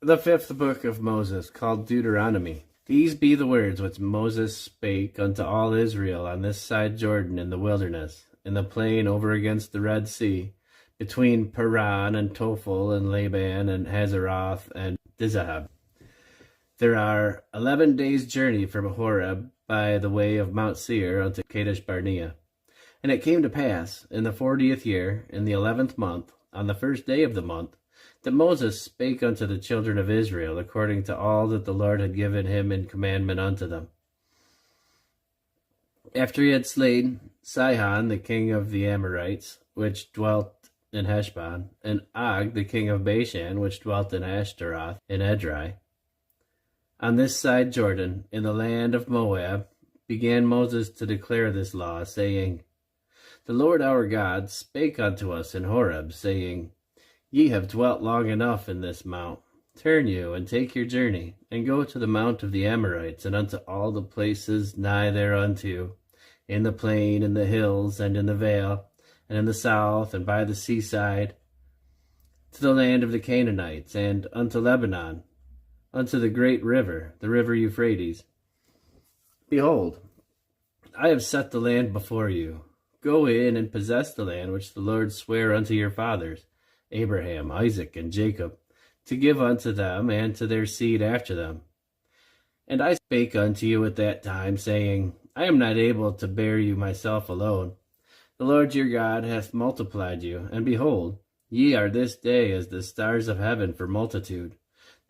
The fifth book of Moses, called Deuteronomy. These be the words which Moses spake unto all Israel on this side Jordan in the wilderness, in the plain over against the Red Sea, between Paran and Tophel and Laban and Hazeroth and Dizahab. There are 11 days' journey from Horeb by the way of Mount Seir unto Kadesh Barnea. And it came to pass, in the 40th year, in the 11th month, on the first day of the month, that Moses spake unto the children of Israel, according to all that the Lord had given him in commandment unto them. After he had slain Sihon, the king of the Amorites, which dwelt in Heshbon, and Og, the king of Bashan, which dwelt in Ashtaroth, in Edrei, on this side Jordan, in the land of Moab, began Moses to declare this law, saying, The Lord our God spake unto us in Horeb, saying, Ye have dwelt long enough in this mount. Turn you, and take your journey, and go to the mount of the Amorites, and unto all the places nigh thereunto, in the plain, in the hills, and in the vale, and in the south, and by the seaside, to the land of the Canaanites, and unto Lebanon, unto the great river, the river Euphrates. Behold, I have set the land before you. Go in and possess the land which the Lord sware unto your fathers, Abraham, Isaac, and Jacob, to give unto them and to their seed after them. And I spake unto you at that time, saying, I am not able to bear you myself alone. The Lord your God hath multiplied you, and behold, ye are this day as the stars of heaven for multitude.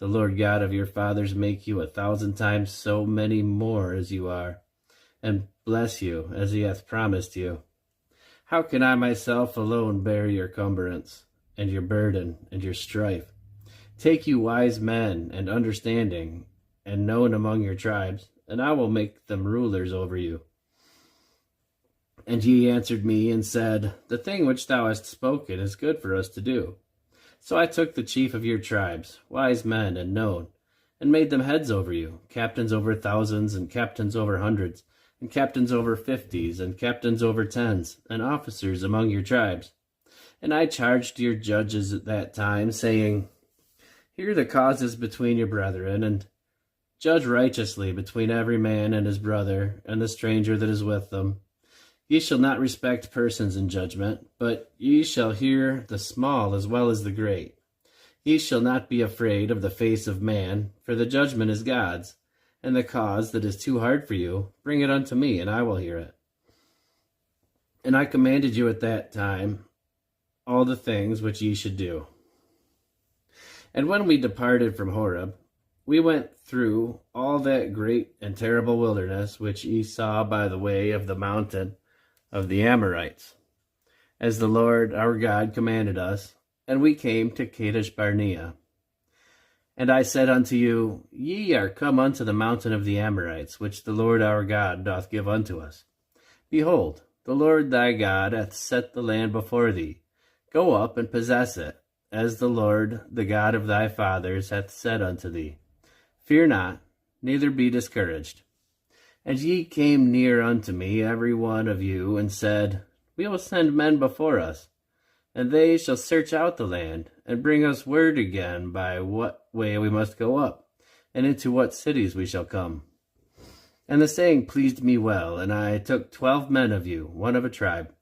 The Lord God of your fathers make you 1,000 times so many more as you are, and bless you as he hath promised you. How can I myself alone bear your cumbrance, and your burden, and your strife? Take you wise men and understanding, and known among your tribes, and I will make them rulers over you. And ye answered me and said, The thing which thou hast spoken is good for us to do. So I took the chief of your tribes, wise men and known, and made them heads over you, captains over thousands, and captains over hundreds, and captains over 50s, and captains over 10s, and officers among your tribes. And I charged your judges at that time, saying, Hear the causes between your brethren, and judge righteously between every man and his brother, and the stranger that is with them. Ye shall not respect persons in judgment, but ye shall hear the small as well as the great. Ye shall not be afraid of the face of man, for the judgment is God's, and the cause that is too hard for you, bring it unto me, and I will hear it. And I commanded you at that time all the things which ye should do. And when we departed from Horeb, we went through all that great and terrible wilderness which ye saw by the way of the mountain of the Amorites, as the Lord our God commanded us, and we came to Kadesh Barnea. And I said unto you, Ye are come unto the mountain of the Amorites, which the Lord our God doth give unto us. Behold, the Lord thy God hath set the land before thee. Go up and possess it, as the Lord, the God of thy fathers, hath said unto thee. Fear not, neither be discouraged. And ye came near unto me, every one of you, and said, We will send men before us, and they shall search out the land, and bring us word again by what way we must go up, and into what cities we shall come. And the saying pleased me well, and I took 12 men of you, one of a tribe.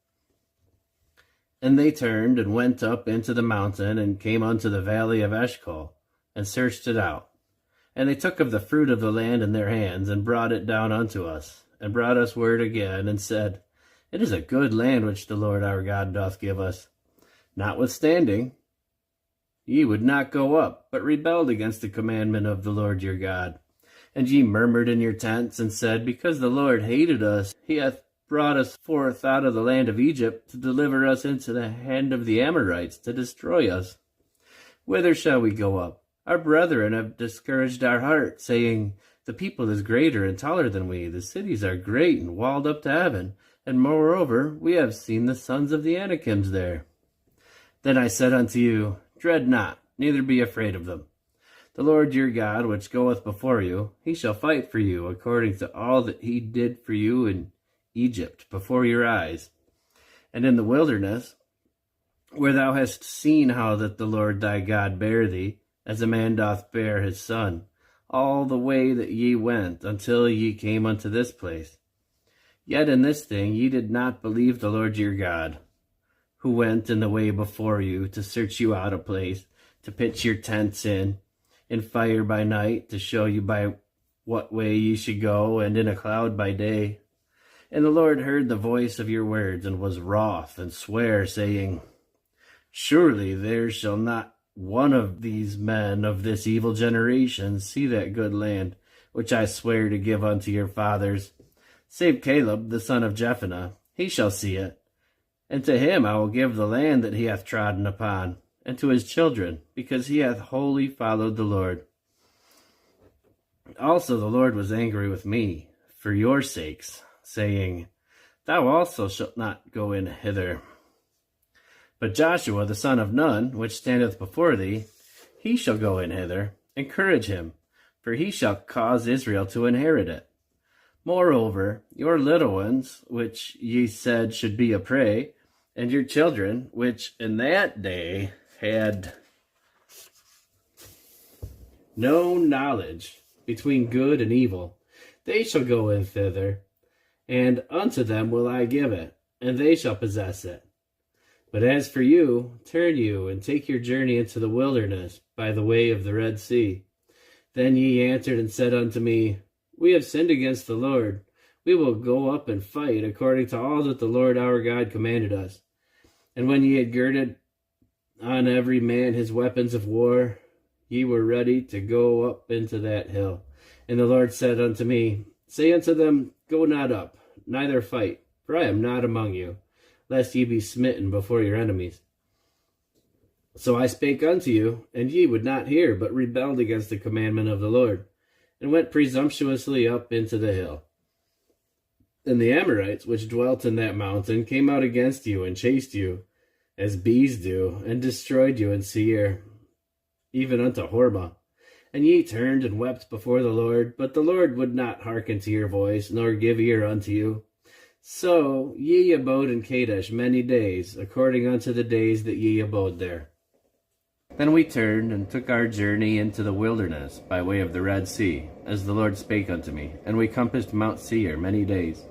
And they turned and went up into the mountain, and came unto the valley of Eshcol, and searched it out. And they took of the fruit of the land in their hands, and brought it down unto us, and brought us word again, and said, It is a good land which the Lord our God doth give us. Notwithstanding, ye would not go up, but rebelled against the commandment of the Lord your God. And ye murmured in your tents, and said, Because the Lord hated us, he hath brought us forth out of the land of Egypt, to deliver us into the hand of the Amorites, to destroy us. Whither shall we go up? Our brethren have discouraged our heart, saying, The people is greater and taller than we. The cities are great and walled up to heaven. And moreover, we have seen the sons of the Anakims there. Then I said unto you, Dread not, neither be afraid of them. The Lord your God, which goeth before you, he shall fight for you, according to all that he did for you in Egypt before your eyes. And in the wilderness, where thou hast seen how that the Lord thy God bare thee, as a man doth bear his son, all the way that ye went, until ye came unto this place. Yet in this thing ye did not believe the Lord your God, who went in the way before you to search you out a place, to pitch your tents in fire by night, to show you by what way ye should go, and in a cloud by day. And the Lord heard the voice of your words, and was wroth, and sware, saying, Surely there shall not one of these men of this evil generation see that good land, which I swear to give unto your fathers, save Caleb the son of Jephunneh. He shall see it, and to him I will give the land that he hath trodden upon, and to his children, because he hath wholly followed the Lord. Also the Lord was angry with me, for your sakes, saying, Thou also shalt not go in hither. But Joshua the son of Nun, which standeth before thee, he shall go in hither. Encourage him, for he shall cause Israel to inherit it. Moreover, your little ones, which ye said should be a prey, and your children, which in that day had no knowledge between good and evil, they shall go in thither, and unto them will I give it, and they shall possess it. But as for you, turn you, and take your journey into the wilderness by the way of the Red Sea. Then ye answered and said unto me, We have sinned against the Lord. We will go up and fight according to all that the Lord our God commanded us. And when ye had girded on every man his weapons of war, ye were ready to go up into that hill. And the Lord said unto me, Say unto them, Go not up, neither fight, for I am not among you, lest ye be smitten before your enemies. So I spake unto you, and ye would not hear, but rebelled against the commandment of the Lord, and went presumptuously up into the hill. And the Amorites, which dwelt in that mountain, came out against you, and chased you, as bees do, and destroyed you in Seir, even unto Hormah. And ye turned and wept before the Lord, but the Lord would not hearken to your voice, nor give ear unto you. So ye abode in Kadesh many days, according unto the days that ye abode there. Then we turned and took our journey into the wilderness by way of the Red Sea, as the Lord spake unto me, and we compassed Mount Seir many days.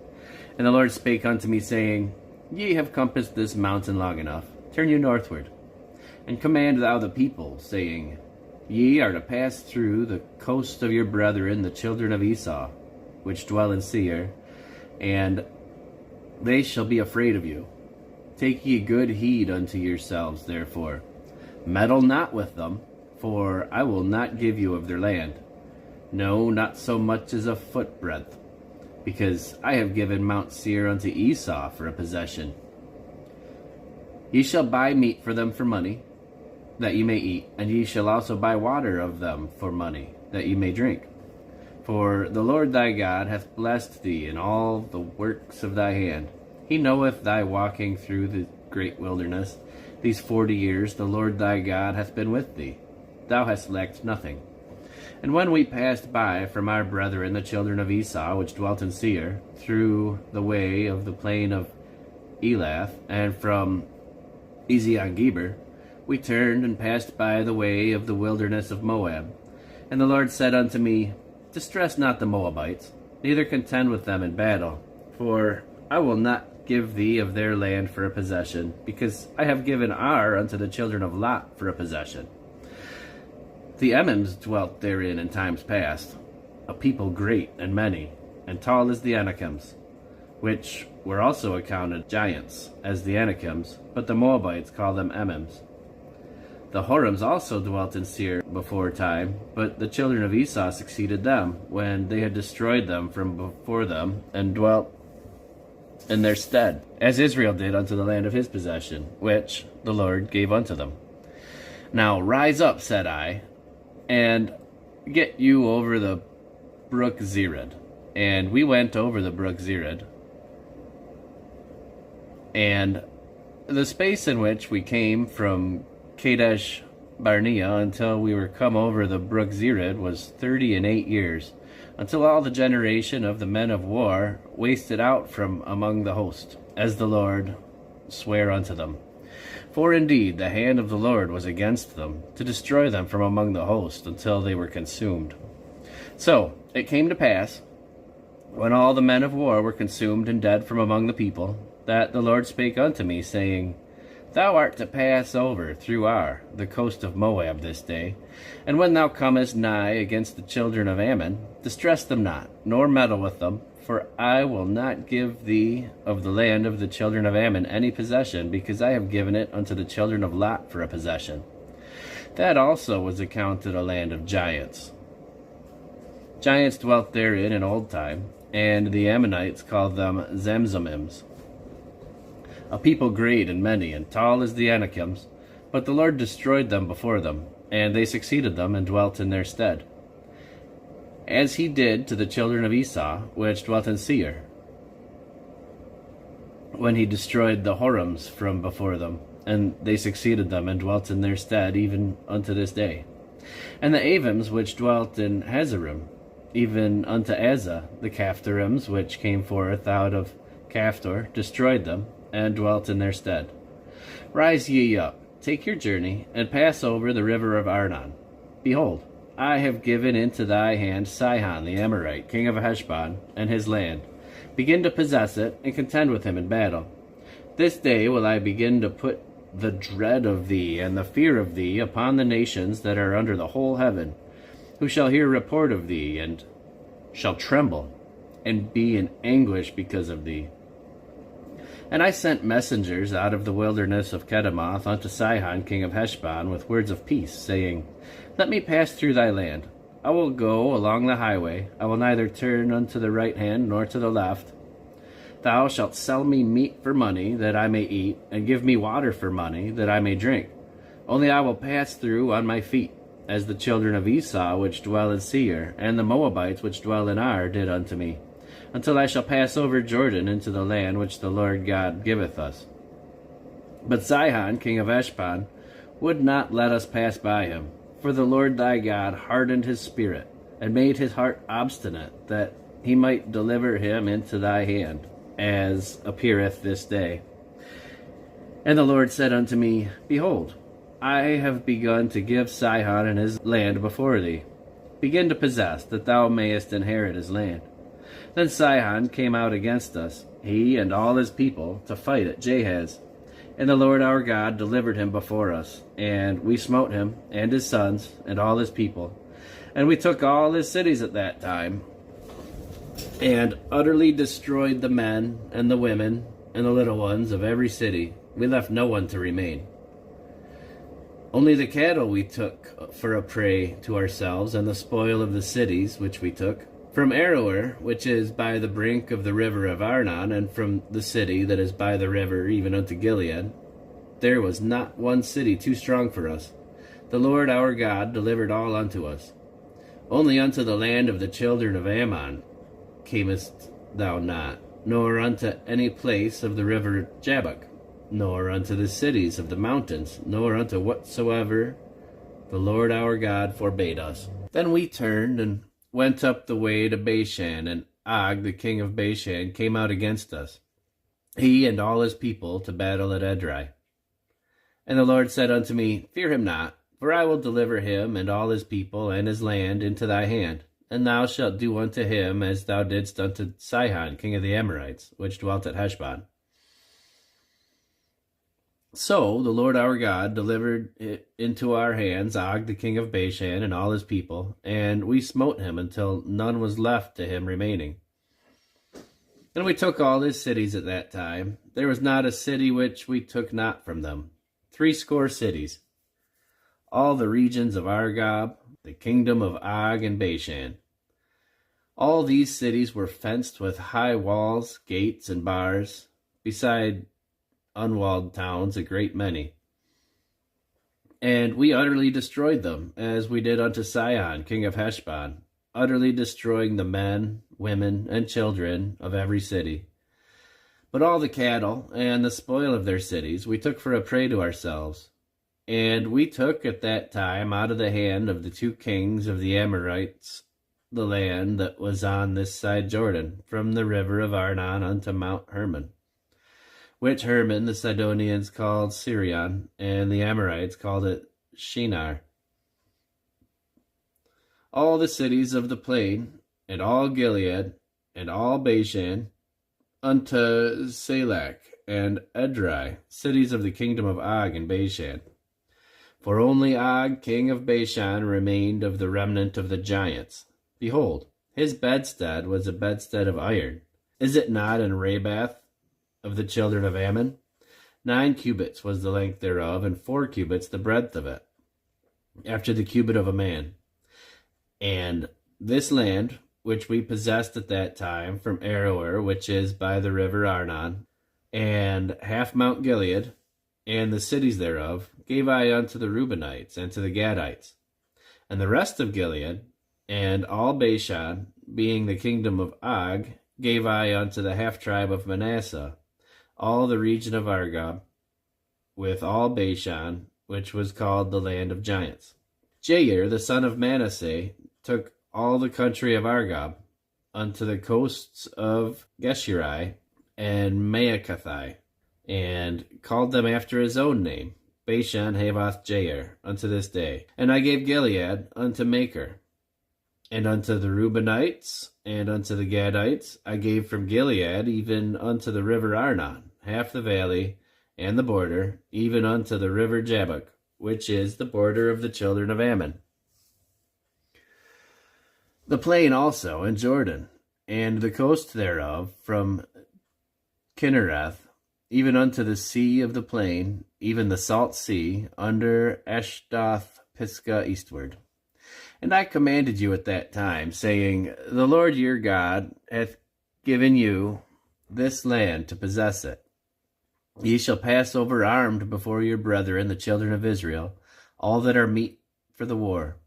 And the Lord spake unto me, saying, Ye have compassed this mountain long enough, turn you northward, and command thou the people, saying, Ye are to pass through the coast of your brethren, the children of Esau, which dwell in Seir, and they shall be afraid of you. Take ye good heed unto yourselves, therefore. Meddle not with them, for I will not give you of their land, no, not so much as a footbreadth, because I have given Mount Seir unto Esau for a possession. Ye shall buy meat for them for money, that ye may eat, and ye shall also buy water of them for money, that ye may drink. For the Lord thy God hath blessed thee in all the works of thy hand. He knoweth thy walking through the great wilderness. These 40 years the Lord thy God hath been with thee. Thou hast lacked nothing. And when we passed by from our brethren the children of Esau, which dwelt in Seir, through the way of the plain of Elath, and from Ezion-Geber, we turned and passed by the way of the wilderness of Moab. And the Lord said unto me, Distress not the Moabites, neither contend with them in battle, for I will not give thee of their land for a possession, because I have given Ar unto the children of Lot for a possession. The Emims dwelt therein in times past, a people great and many, and tall as the Anakims, which were also accounted giants, as the Anakims, but the Moabites call them Emims. The Horims also dwelt in Seir before time, but the children of Esau succeeded them, when they had destroyed them from before them, and dwelt in their stead, as Israel did unto the land of his possession, which the Lord gave unto them. Now rise up, said I, and get you over the brook Zered. And we went over the brook Zered, and the space in which we came from Kadesh Barnea until we were come over the brook Zered was 38 years, until all the generation of the men of war wasted out from among the host, as the Lord sware unto them. For indeed the hand of the Lord was against them, to destroy them from among the host, until they were consumed. So it came to pass, when all the men of war were consumed and dead from among the people, that the Lord spake unto me, saying, Thou art to pass over through Ar, the coast of Moab, this day, and when thou comest nigh against the children of Ammon, distress them not, nor meddle with them, for I will not give thee of the land of the children of Ammon any possession, because I have given it unto the children of Lot for a possession. That also was accounted a land of giants. Giants dwelt therein in old time, and the Ammonites called them Zamzummims. A people great and many, and tall as the Anakims, but the Lord destroyed them before them, and they succeeded them, and dwelt in their stead. As he did to the children of Esau, which dwelt in Seir, when he destroyed the Horims from before them, and they succeeded them, and dwelt in their stead, even unto this day. And the Avims, which dwelt in Hazarim, even unto Azza, the Caphtorims, which came forth out of Caphtor, destroyed them, and dwelt in their stead. Rise ye up, take your journey, and pass over the river of Arnon. Behold, I have given into thy hand Sihon the Amorite, king of Heshbon, and his land. Begin to possess it, and contend with him in battle. This day will I begin to put the dread of thee and the fear of thee upon the nations that are under the whole heaven, who shall hear report of thee, and shall tremble, and be in anguish because of thee. And I sent messengers out of the wilderness of Kedemoth unto Sihon king of Heshbon with words of peace, saying, Let me pass through thy land. I will go along the highway. I will neither turn unto the right hand nor to the left. Thou shalt sell me meat for money, that I may eat, and give me water for money, that I may drink. Only I will pass through on my feet, as the children of Esau which dwell in Seir, and the Moabites which dwell in Ar did unto me, until I shall pass over Jordan into the land which the Lord God giveth us. But Sihon king of Heshbon would not let us pass by him, for the Lord thy God hardened his spirit, and made his heart obstinate, that he might deliver him into thy hand, as appeareth this day. And the Lord said unto me, Behold, I have begun to give Sihon and his land before thee. Begin to possess, that thou mayest inherit his land. Then Sihon came out against us, he and all his people, to fight at Jahaz. And the Lord our God delivered him before us, and we smote him, and his sons, and all his people. And we took all his cities at that time, and utterly destroyed the men, and the women, and the little ones of every city. We left no one to remain. Only the cattle we took for a prey to ourselves, and the spoil of the cities which we took, from Aroer, which is by the brink of the river of Arnon, and from the city that is by the river even unto Gilead, there was not one city too strong for us. The Lord our God delivered all unto us. Only unto the land of the children of Ammon camest thou not, nor unto any place of the river Jabbok, nor unto the cities of the mountains, nor unto whatsoever the Lord our God forbade us. Then we turned and went up the way to Bashan, and Og, the king of Bashan, came out against us, he and all his people, to battle at Edrei. And the Lord said unto me, Fear him not, for I will deliver him and all his people and his land into thy hand, and thou shalt do unto him as thou didst unto Sihon, king of the Amorites, which dwelt at Heshbon. So the Lord our God delivered into our hands Og the king of Bashan and all his people, and we smote him until none was left to him remaining. And we took all his cities at that time. There was not a city which we took not from them, 80 cities, all the regions of Argob, the kingdom of Og and Bashan. All these cities were fenced with high walls, gates, and bars, beside unwalled towns a great many. And we utterly destroyed them, as we did unto Sihon, king of Heshbon, utterly destroying the men, women, and children of every city. But all the cattle and the spoil of their cities we took for a prey to ourselves. And we took at that time out of the hand of the 2 kings of the Amorites the land that was on this side Jordan, from the river of Arnon unto Mount Hermon, which Hermon the Sidonians called Sirion, and the Amorites called it Shinar. All the cities of the plain, and all Gilead, and all Bashan, unto Salach and Edrei, cities of the kingdom of Og and Bashan. For only Og, king of Bashan, remained of the remnant of the giants. Behold, his bedstead was a bedstead of iron. Is it not in Rabath of the children of Ammon? 9 cubits was the length thereof, and 4 cubits the breadth of it, after the cubit of a man. And this land, which we possessed at that time, from Aroer, which is by the river Arnon, and half Mount Gilead, and the cities thereof, gave I unto the Reubenites and to the Gadites. And the rest of Gilead, and all Bashan, being the kingdom of Og, gave I unto the half-tribe of Manasseh, all the region of Argob, with all Bashan, which was called the land of giants. Jair, the son of Manasseh, took all the country of Argob, unto the coasts of Geshuri and Maacathai, and called them after his own name, Bashan Havoth Jair, unto this day. And I gave Gilead unto Machir, and unto the Reubenites, and unto the Gadites, I gave from Gilead even unto the river Arnon, half the valley, and the border, even unto the river Jabbok, which is the border of the children of Ammon. The plain also, and Jordan, and the coast thereof, from Kinnereth, even unto the sea of the plain, even the salt sea, under Ashdoth Pisgah eastward. And I commanded you at that time, saying, The Lord your God hath given you this land to possess it. Ye shall pass over armed before your brethren, the children of Israel, all that are meet for the war.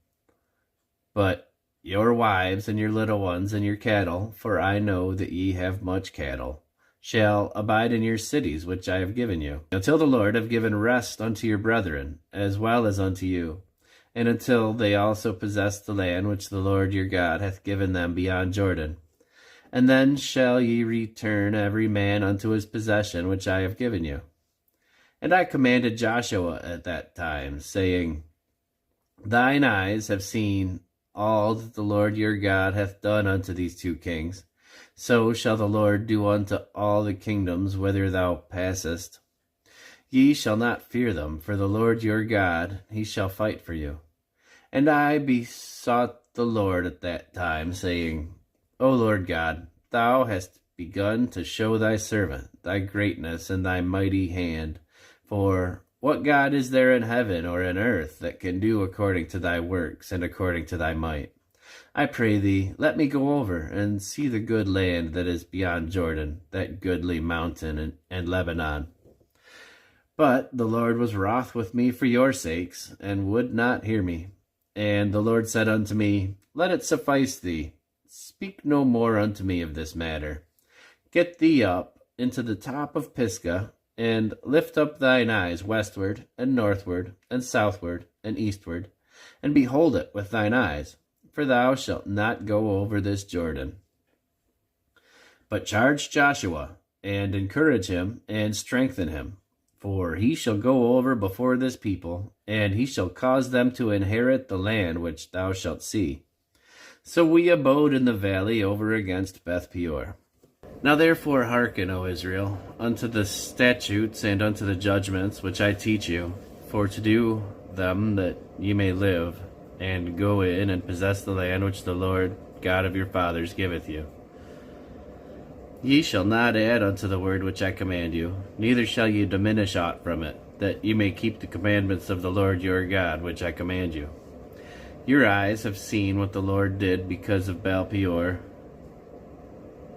But your wives and your little ones and your cattle, for I know that ye have much cattle, shall abide in your cities which I have given you, until the Lord have given rest unto your brethren, as well as unto you, and until they also possess the land which the Lord your God hath given them beyond Jordan. And then shall ye return every man unto his possession which I have given you. And I commanded Joshua at that time, saying, Thine eyes have seen all that the Lord your God hath done unto these 2 kings. So shall the Lord do unto all the kingdoms whither thou passest. Ye shall not fear them, for the Lord your God, he shall fight for you. And I besought the Lord at that time, saying, O Lord God, thou hast begun to show thy servant thy greatness and thy mighty hand. For what God is there in heaven or in earth that can do according to thy works and according to thy might? I pray thee, let me go over and see the good land that is beyond Jordan, that goodly mountain and Lebanon. But the Lord was wroth with me for your sakes, and would not hear me. And the Lord said unto me, Let it suffice thee. Speak no more unto me of this matter. Get thee up into the top of Pisgah, and lift up thine eyes westward, and northward, and southward, and eastward, and behold it with thine eyes, for thou shalt not go over this Jordan. But charge Joshua, and encourage him, and strengthen him, for he shall go over before this people, and he shall cause them to inherit the land which thou shalt see. So we abode in the valley over against Beth Peor. Now therefore hearken, O Israel, unto the statutes and unto the judgments which I teach you, for to do them that ye may live, and go in and possess the land which the Lord God of your fathers giveth you. Ye shall not add unto the word which I command you, neither shall ye diminish aught from it, that ye may keep the commandments of the Lord your God which I command you. Your eyes have seen what the Lord did because of Baal Peor.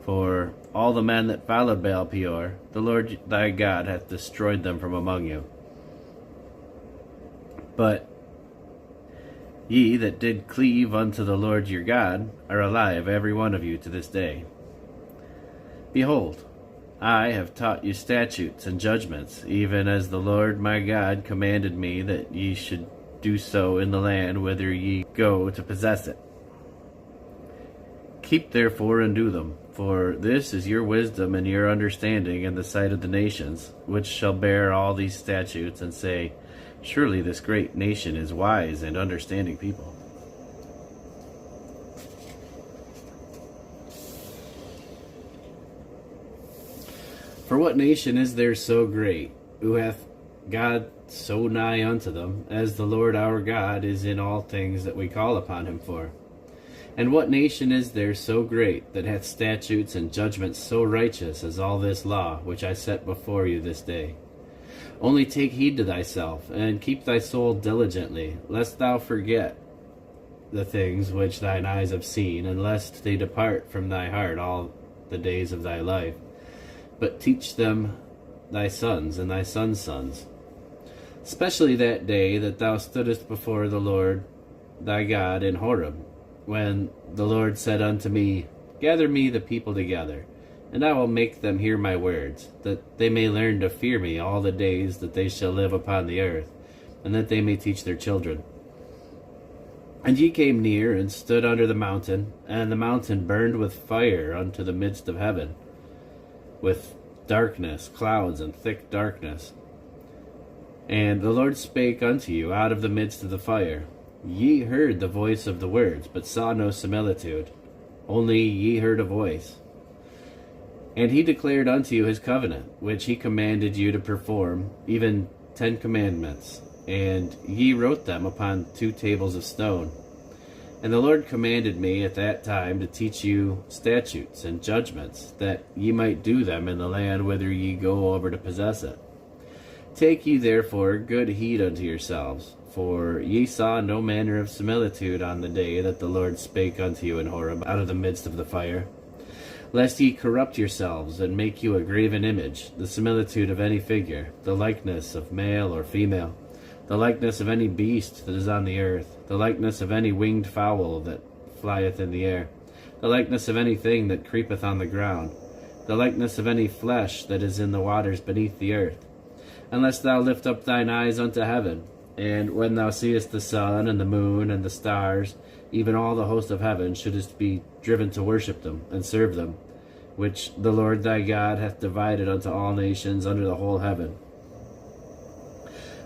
For all the men that followed Baal Peor, the Lord thy God hath destroyed them from among you. But ye that did cleave unto the Lord your God are alive, every one of you, to this day. Behold, I have taught you statutes and judgments, even as the Lord my God commanded me that ye should do so in the land whither ye go to possess it. Keep therefore and do them, for this is your wisdom and your understanding in the sight of the nations, which shall bear all these statutes, and say, Surely this great nation is wise and understanding people. For what nation is there so great, who hath God so nigh unto them, as the Lord our God is in all things that we call upon him for? And what nation is there so great, that hath statutes and judgments so righteous as all this law, which I set before you this day? Only take heed to thyself, and keep thy soul diligently, lest thou forget the things which thine eyes have seen, and lest they depart from thy heart all the days of thy life. But teach them thy sons and thy sons' sons, especially that day that thou stoodest before the Lord thy God in Horeb, when the Lord said unto me, Gather me the people together, and I will make them hear my words, that they may learn to fear me all the days that they shall live upon the earth, and that they may teach their children. And ye came near, and stood under the mountain, and the mountain burned with fire unto the midst of heaven, with darkness, clouds, and thick darkness. And the Lord spake unto you out of the midst of the fire. Ye heard the voice of the words, but saw no similitude, only ye heard a voice. And he declared unto you his covenant, which he commanded you to perform, even 10 commandments, and ye wrote them upon 2 tables of stone. And the Lord commanded me at that time to teach you statutes and judgments, that ye might do them in the land whither ye go over to possess it. Take ye therefore good heed unto yourselves, for ye saw no manner of similitude on the day that the Lord spake unto you in Horeb out of the midst of the fire, lest ye corrupt yourselves, and make you a graven image, the similitude of any figure, the likeness of male or female, the likeness of any beast that is on the earth, the likeness of any winged fowl that flieth in the air, the likeness of anything that creepeth on the ground, the likeness of any flesh that is in the waters beneath the earth. Unless thou lift up thine eyes unto heaven, and when thou seest the sun and the moon and the stars, even all the host of heaven, shouldest be driven to worship them and serve them, which the Lord thy God hath divided unto all nations under the whole heaven.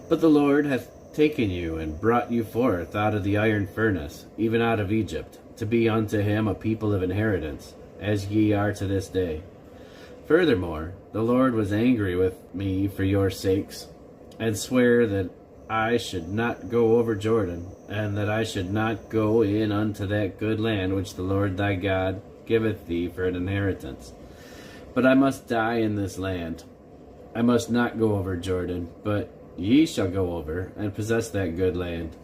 But the Lord hath taken you and brought you forth out of the iron furnace, even out of Egypt, to be unto him a people of inheritance, as ye are to this day. Furthermore, the Lord was angry with me for your sakes, and sware that I should not go over Jordan, and that I should not go in unto that good land which the Lord thy God giveth thee for an inheritance. But I must die in this land. I must not go over Jordan, but ye shall go over, and possess that good land.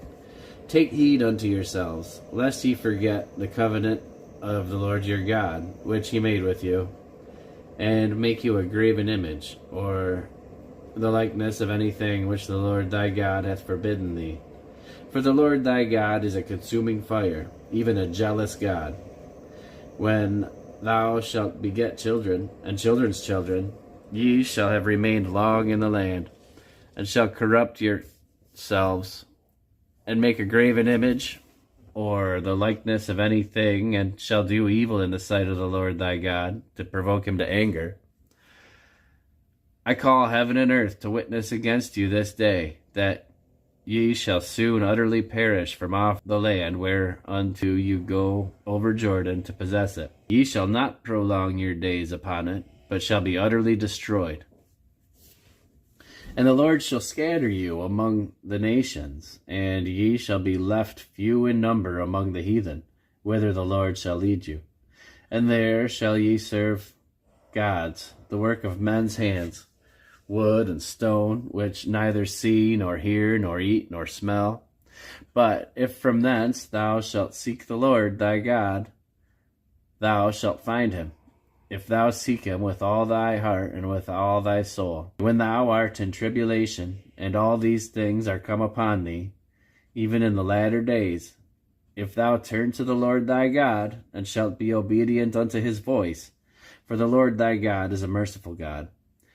Take heed unto yourselves, lest ye forget the covenant of the Lord your God, which he made with you, and make you a graven image, or the likeness of anything which the Lord thy God hath forbidden thee. For the Lord thy God is a consuming fire, even a jealous God. When thou shalt beget children, and children's children, ye shall have remained long in the land, and shall corrupt yourselves, and make a graven image, or the likeness of anything, and shall do evil in the sight of the Lord thy God, to provoke him to anger. I call heaven and earth to witness against you this day, that ye shall soon utterly perish from off the land whereunto you go over Jordan to possess it. Ye shall not prolong your days upon it, but shall be utterly destroyed. And the Lord shall scatter you among the nations, and ye shall be left few in number among the heathen, whither the Lord shall lead you. And there shall ye serve gods, the work of men's hands, wood and stone, which neither see, nor hear, nor eat, nor smell. But if from thence thou shalt seek the Lord thy God, thou shalt find him, if thou seek him with all thy heart and with all thy soul. When thou art in tribulation, and all these things are come upon thee, even in the latter days, if thou turn to the Lord thy God, and shalt be obedient unto his voice, for the Lord thy God is a merciful God.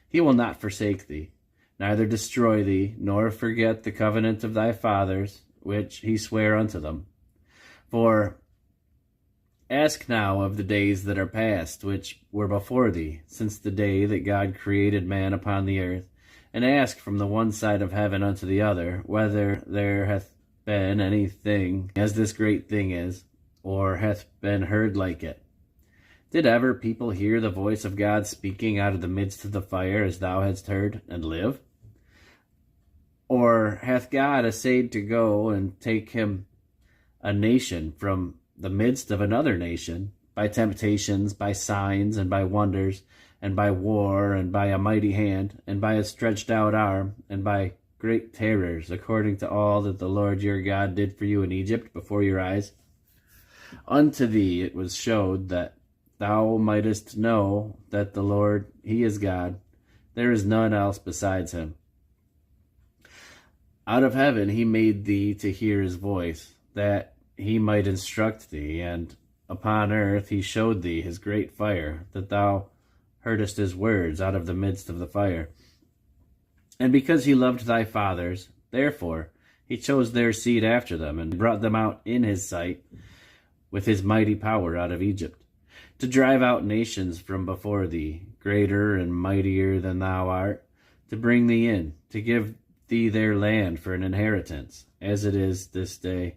He will not forsake thee, neither destroy thee, nor forget the covenant of thy fathers, which he sware unto them. For Ask now of the days that are past, which were before thee, since the day that God created man upon the earth, and ask from the one side of heaven unto the other, whether there hath been anything as this great thing is, or hath been heard like it. Did ever people hear the voice of God speaking out of the midst of the fire, as thou hast heard, and live? Or hath God essayed to go and take him a nation from the midst of another nation, by temptations, by signs, and by wonders, and by war, and by a mighty hand, and by a stretched out arm, and by great terrors, according to all that the Lord your God did for you in Egypt before your eyes? Unto thee it was showed that thou mightest know that the Lord, he is God, there is none else besides him. Out of heaven he made thee to hear his voice, that he might instruct thee, and upon earth he showed thee his great fire, that thou heardest his words out of the midst of the fire. And because he loved thy fathers, therefore he chose their seed after them, and brought them out in his sight with his mighty power out of Egypt, to drive out nations from before thee, greater and mightier than thou art, to bring thee in, to give thee their land for an inheritance, as it is this day.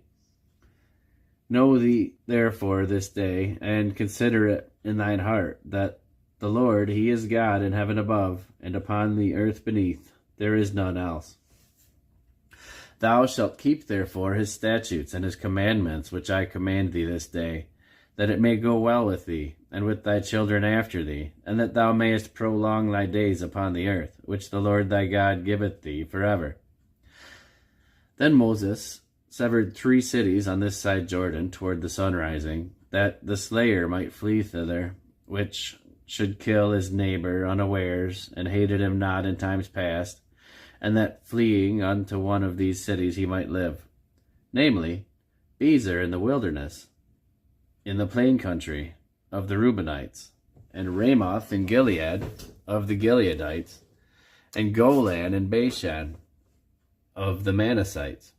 Know thee therefore this day, and consider it in thine heart, that the Lord, he is God in heaven above, and upon the earth beneath. There is none else. Thou shalt keep therefore his statutes and his commandments, which I command thee this day, that it may go well with thee, and with thy children after thee, and that thou mayest prolong thy days upon the earth, which the Lord thy God giveth thee forever. Then Moses severed 3 cities on this side Jordan toward the sunrising, that the slayer might flee thither, which should kill his neighbor unawares, and hated him not in times past, and that fleeing unto one of these cities he might live, namely, Bezer in the wilderness, in the plain country of the Reubenites, and Ramoth in Gilead of the Gileadites, and Golan and Bashan of the Manassites.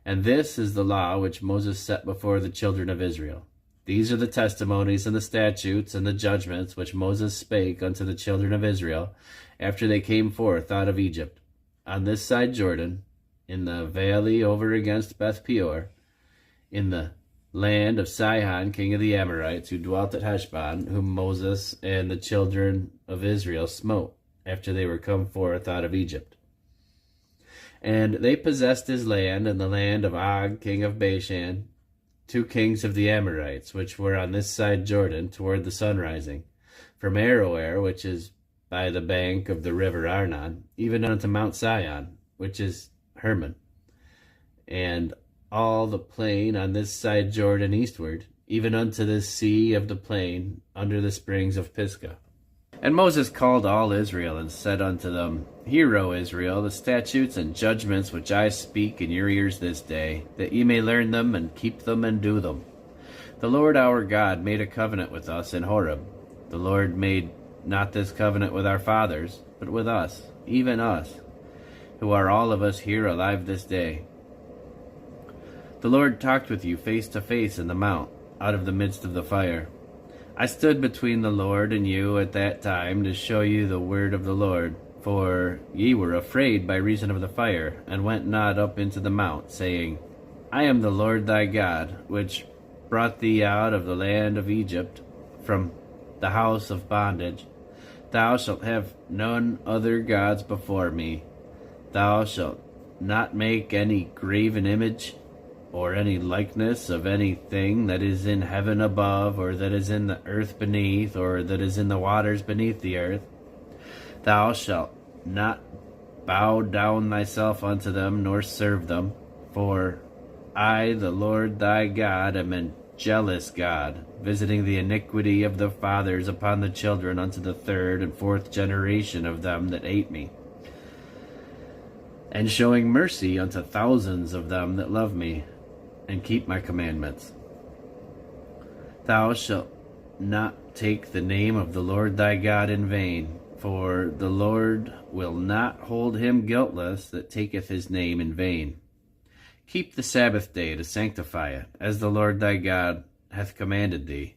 And this is the law which Moses set before the children of Israel. These are the testimonies and the statutes and the judgments which Moses spake unto the children of Israel after they came forth out of Egypt, on this side Jordan, in the valley over against Beth Peor, in the land of Sihon king of the Amorites, who dwelt at Heshbon, whom Moses and the children of Israel smote after they were come forth out of Egypt. And they possessed his land and the land of Og king of Bashan, 2 kings of the Amorites, which were on this side Jordan toward the sunrising, from Aroer, which is by the bank of the river Arnon, even unto Mount Sion, which is Hermon, and all the plain on this side Jordan eastward, even unto the sea of the plain, under the springs of Pisgah. And Moses called all Israel, and said unto them, Hear, O Israel, the statutes and judgments which I speak in your ears this day, that ye may learn them, and keep them, and do them. The Lord our God made a covenant with us in Horeb. The Lord made not this covenant with our fathers, but with us, even us, who are all of us here alive this day. The Lord talked with you face to face in the mount, out of the midst of the fire. I stood between the Lord and you at that time to show you the word of the Lord, for ye were afraid by reason of the fire, and went not up into the mount, saying, I am the Lord thy God, which brought thee out of the land of Egypt, from the house of bondage. Thou shalt have none other gods before me. Thou shalt not make any graven image, or any likeness of anything that is in heaven above, or that is in the earth beneath, or that is in the waters beneath the earth. Thou shalt not bow down thyself unto them, nor serve them, for I, the Lord thy God, am a jealous God, visiting the iniquity of the fathers upon the children unto the 3rd and 4th generation of them that hate me, and showing mercy unto thousands of them that love me, and keep my commandments. Thou shalt not take the name of the Lord thy God in vain, for the Lord will not hold him guiltless that taketh his name in vain. Keep the Sabbath day to sanctify it, as the Lord thy God hath commanded thee.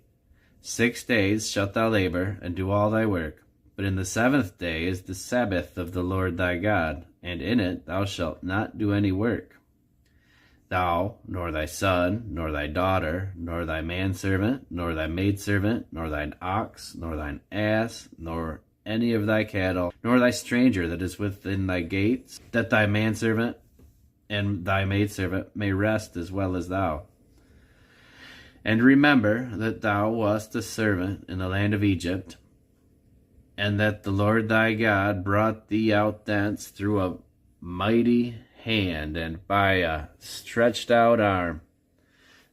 6 days shalt thou labor, and do all thy work. But in the 7th day is the Sabbath of the Lord thy God, and in it thou shalt not do any work. Thou, nor thy son, nor thy daughter, nor thy manservant, nor thy maidservant, nor thine ox, nor thine ass, nor any of thy cattle, nor thy stranger that is within thy gates, that thy manservant and thy maidservant may rest as well as thou. And remember that thou wast a servant in the land of Egypt, and that the Lord thy God brought thee out thence through a mighty hand and by a stretched out arm.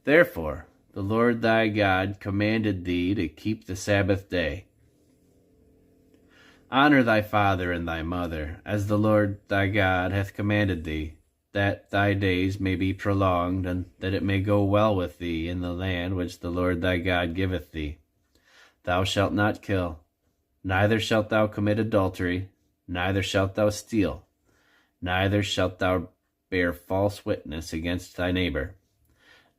Therefore the Lord thy God commanded thee to keep the Sabbath day. Honor thy father and thy mother, as the Lord thy God hath commanded thee, that thy days may be prolonged, and that it may go well with thee in the land which the Lord thy God giveth thee. Thou shalt not kill, neither shalt thou commit adultery, neither shalt thou steal, neither shalt thou bear false witness against thy neighbor,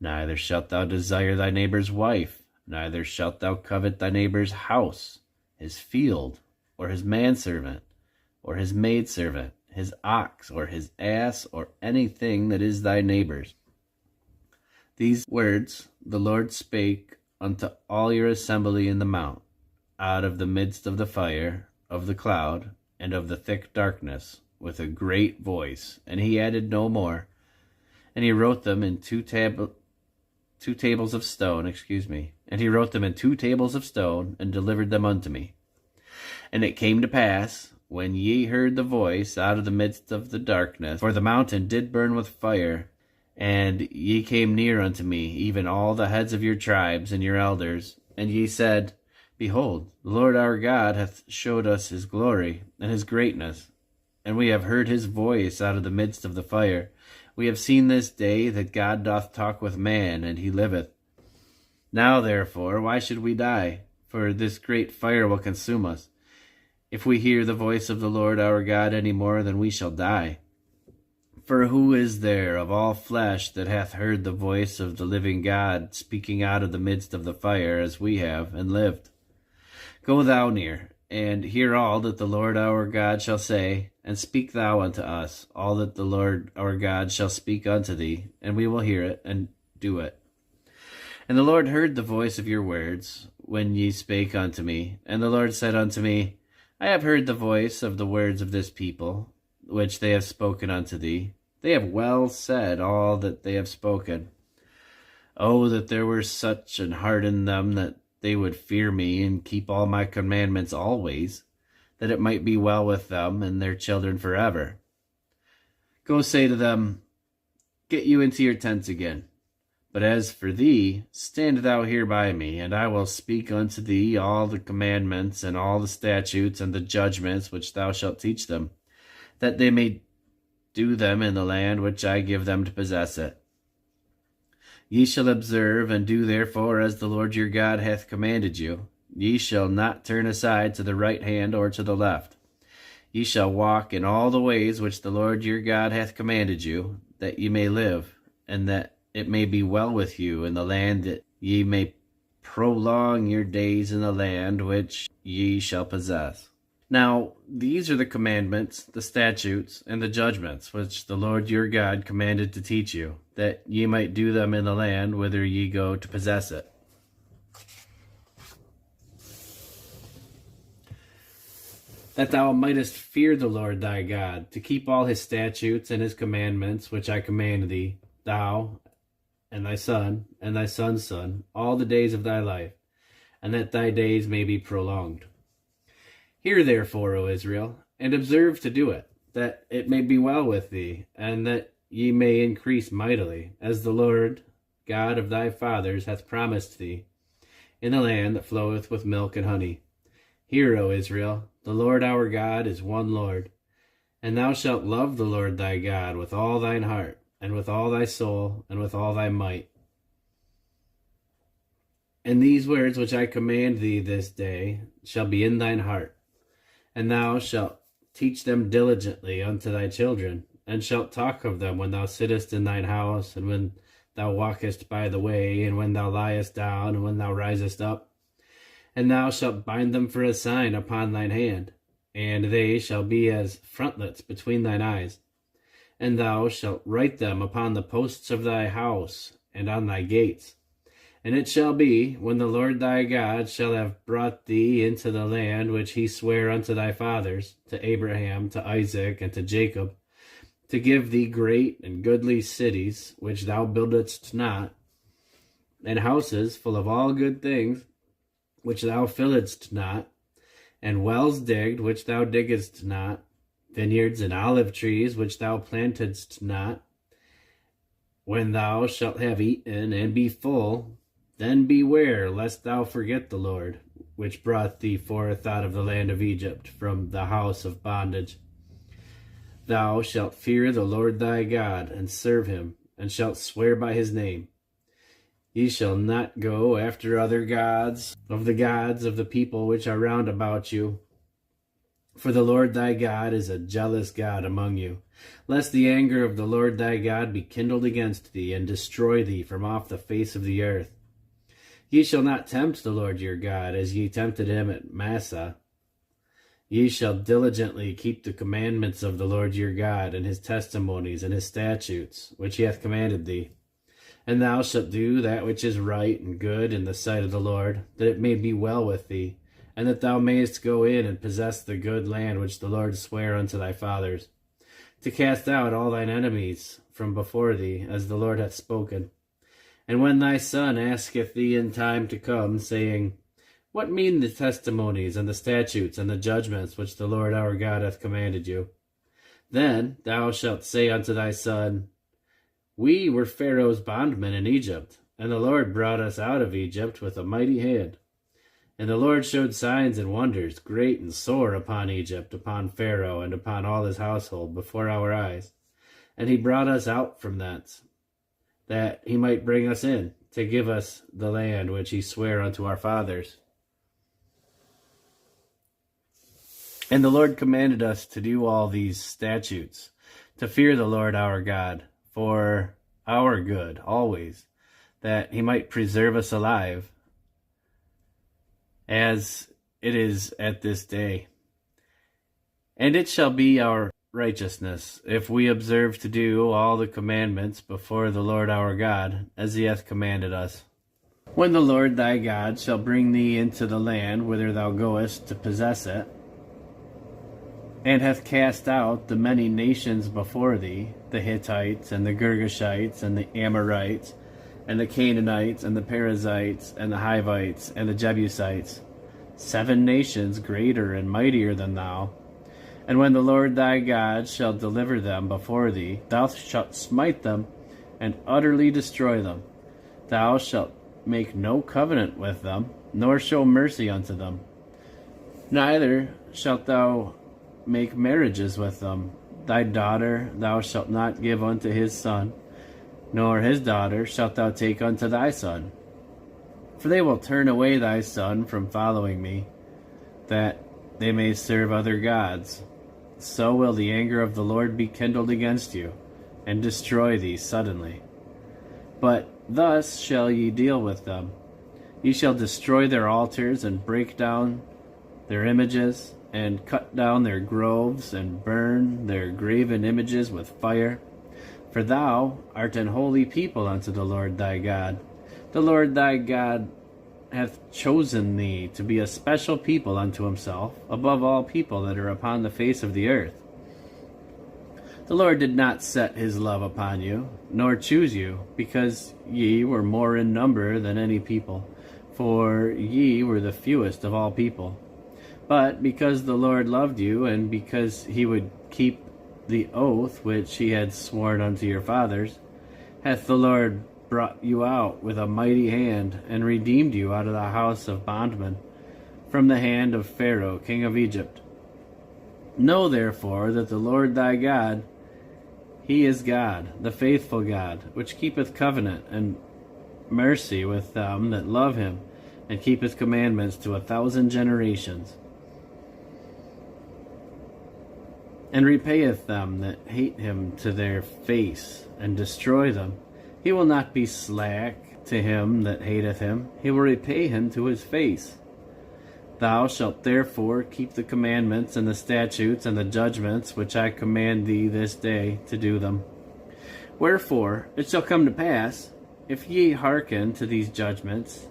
neither shalt thou desire thy neighbor's wife, neither shalt thou covet thy neighbor's house, his field, or his manservant, or his maidservant, his ox, or his ass, or anything that is thy neighbor's. These words the Lord spake unto all your assembly in the mount, out of the midst of the fire, of the cloud, and of the thick darkness, with a great voice. And he added no more. And he wrote them in two tables of stone, And he wrote them in 2 tables of stone, and delivered them unto me. And it came to pass, when ye heard the voice out of the midst of the darkness, for the mountain did burn with fire, and ye came near unto me, even all the heads of your tribes and your elders, and ye said, Behold, the Lord our God hath showed us his glory and his greatness, and we have heard his voice out of the midst of the fire. We have seen this day that God doth talk with man, and he liveth. Now therefore, why should we die? For this great fire will consume us. If we hear the voice of the Lord our God any more, then we shall die. For who is there of all flesh that hath heard the voice of the living God speaking out of the midst of the fire, as we have, and lived? Go thou near, and hear all that the Lord our God shall say, and speak thou unto us all that the Lord our God shall speak unto thee, and we will hear it, and do it. And the Lord heard the voice of your words, when ye spake unto me. And the Lord said unto me, I have heard the voice of the words of this people, which they have spoken unto thee. They have well said all that they have spoken. Oh, that there were such an heart in them, that they would fear me, and keep all my commandments always, that it might be well with them and their children forever. Go say to them, Get you into your tents again. But as for thee, stand thou here by me, and I will speak unto thee all the commandments, and all the statutes, and the judgments which thou shalt teach them, that they may do them in the land which I give them to possess it. Ye shall observe and do therefore as the Lord your God hath commanded you. Ye shall not turn aside to the right hand or to the left. Ye shall walk in all the ways which the Lord your God hath commanded you, that ye may live, and that it may be well with you in the land, that ye may prolong your days in the land which ye shall possess. Now these are the commandments, the statutes, and the judgments, which the Lord your God commanded to teach you, that ye might do them in the land whither ye go to possess it. That thou mightest fear the Lord thy God, to keep all his statutes and his commandments, which I command thee, thou, and thy son, and thy son's son, all the days of thy life, and that thy days may be prolonged. Hear therefore, O Israel, and observe to do it, that it may be well with thee, and that ye may increase mightily, as the Lord God of thy fathers hath promised thee, in the land that floweth with milk and honey. Hear, O Israel, the Lord our God is one Lord, and thou shalt love the Lord thy God with all thine heart, and with all thy soul, and with all thy might. And these words which I command thee this day shall be in thine heart, and thou shalt teach them diligently unto thy children, and shalt talk of them when thou sittest in thine house, and when thou walkest by the way, and when thou liest down, and when thou risest up. And thou shalt bind them for a sign upon thine hand, and they shall be as frontlets between thine eyes. And thou shalt write them upon the posts of thy house, and on thy gates. And it shall be, when the Lord thy God shall have brought thee into the land which he sware unto thy fathers, to Abraham, to Isaac, and to Jacob, to give thee great and goodly cities, which thou buildedst not, and houses full of all good things, which thou filledst not, and wells digged, which thou diggedst not, vineyards and olive trees, which thou plantedst not. When thou shalt have eaten and be full, then beware lest thou forget the Lord, which brought thee forth out of the land of Egypt, from the house of bondage. Thou shalt fear the Lord thy God, and serve him, and shalt swear by his name. Ye shall not go after other gods of the people which are round about you. For the Lord thy God is a jealous God among you, lest the anger of the Lord thy God be kindled against thee, and destroy thee from off the face of the earth. Ye shall not tempt the Lord your God, as ye tempted him at Massah. Ye shall diligently keep the commandments of the Lord your God, and his testimonies, and his statutes, which he hath commanded thee. And thou shalt do that which is right and good in the sight of the Lord, that it may be well with thee, and that thou mayest go in and possess the good land which the Lord sware unto thy fathers, to cast out all thine enemies from before thee, as the Lord hath spoken. And when thy son asketh thee in time to come, saying, What mean the testimonies and the statutes and the judgments which the Lord our God hath commanded you? Then thou shalt say unto thy son, We were Pharaoh's bondmen in Egypt, and the Lord brought us out of Egypt with a mighty hand. And the Lord showed signs and wonders, great and sore, upon Egypt, upon Pharaoh, and upon all his household, before our eyes. And he brought us out from thence, that he might bring us in, to give us the land which he sware unto our fathers. And the Lord commanded us to do all these statutes, to fear the Lord our God, for our good always, that he might preserve us alive, as it is at this day. And it shall be our righteousness, if we observe to do all the commandments before the Lord our God, as he hath commanded us. When the Lord thy God shall bring thee into the land whither thou goest to possess it, and hath cast out the many nations before thee, the Hittites, and the Girgashites, and the Amorites, and the Canaanites, and the Perizzites, and the Hivites, and the Jebusites, 7 nations greater and mightier than thou. And when the Lord thy God shall deliver them before thee, thou shalt smite them, and utterly destroy them. Thou shalt make no covenant with them, nor show mercy unto them. Neither shalt thou make marriages with them. Thy daughter thou shalt not give unto his son, nor his daughter shalt thou take unto thy son. For they will turn away thy son from following me, that they may serve other gods. So will the anger of the Lord be kindled against you, and destroy thee suddenly. But thus shall ye deal with them. Ye shall destroy their altars, and break down their images, and cut down their groves, and burn their graven images with fire. For thou art an holy people unto the Lord thy God. The Lord thy God hath chosen thee to be a special people unto himself, above all people that are upon the face of the earth. The Lord did not set his love upon you, nor choose you, because ye were more in number than any people, for ye were the fewest of all people. But because the Lord loved you, and because he would keep the oath which he had sworn unto your fathers, hath the Lord brought you out with a mighty hand, and redeemed you out of the house of bondmen, from the hand of Pharaoh king of Egypt. Know therefore that the Lord thy God, he is God, the faithful God, which keepeth covenant and mercy with them that love him, and keep his commandments to 1,000 generations, and repayeth them that hate him to their face, and destroy them, He will not be slack to him that hateth him. He will repay him to his face. Thou shalt therefore keep the commandments and the statutes and the judgments which I command thee this day to do them. Wherefore it shall come to pass, if ye hearken to these judgments,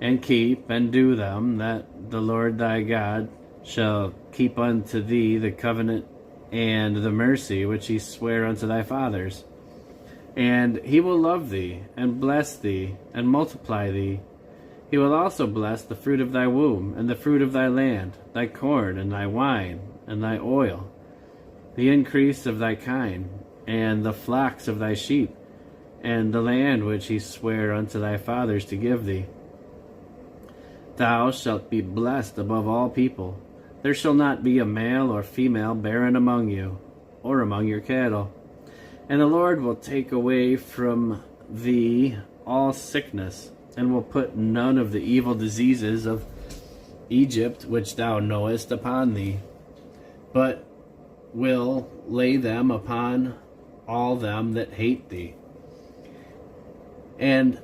and keep and do them, that the Lord thy God shall keep unto thee the covenant and the mercy which he sware unto thy fathers. And he will love thee, and bless thee, and multiply thee. He will also bless the fruit of thy womb, and the fruit of thy land, thy corn, and thy wine, and thy oil, the increase of thy kine, and the flocks of thy sheep, and the land which he sware unto thy fathers to give thee. Thou shalt be blessed above all people. There shall not be a male or female barren among you, or among your cattle. And the Lord will take away from thee all sickness, and will put none of the evil diseases of Egypt which thou knowest upon thee, but will lay them upon all them that hate thee. And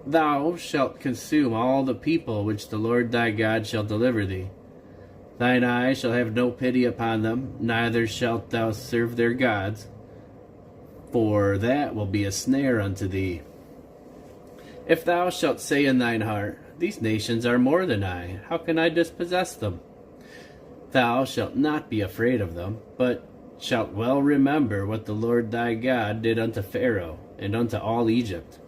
thou shalt consume all the people which the Lord thy God shall deliver thee. Thine eye shall have no pity upon them, neither shalt thou serve their gods, for that will be a snare unto thee. If thou shalt say in thine heart, These nations are more than I, how can I dispossess them? Thou shalt not be afraid of them, but shalt well remember what the Lord thy God did unto Pharaoh, and unto all Egypt,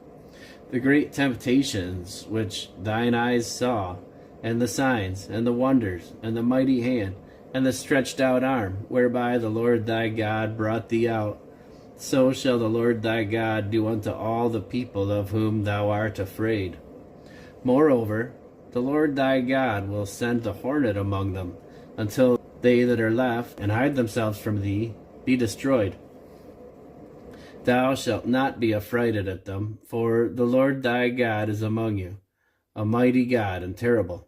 the great temptations which thine eyes saw, and the signs, and the wonders, and the mighty hand, and the stretched out arm, whereby the Lord thy God brought thee out. So shall the Lord thy God do unto all the people of whom thou art afraid. Moreover, the Lord thy God will send the hornet among them, until they that are left, and hide themselves from thee, be destroyed. Thou shalt not be affrighted at them, for the Lord thy God is among you, a mighty God and terrible.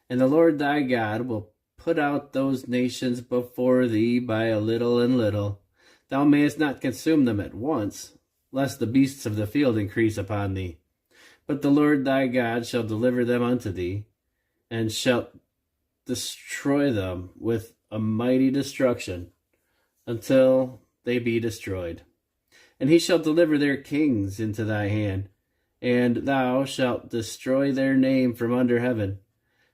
And the Lord thy God will put out those nations before thee by a little and little. Thou mayest not consume them at once, lest the beasts of the field increase upon thee. But the Lord thy God shall deliver them unto thee, and shalt destroy them with a mighty destruction, until they be destroyed. And he shall deliver their kings into thy hand, and thou shalt destroy their name from under heaven.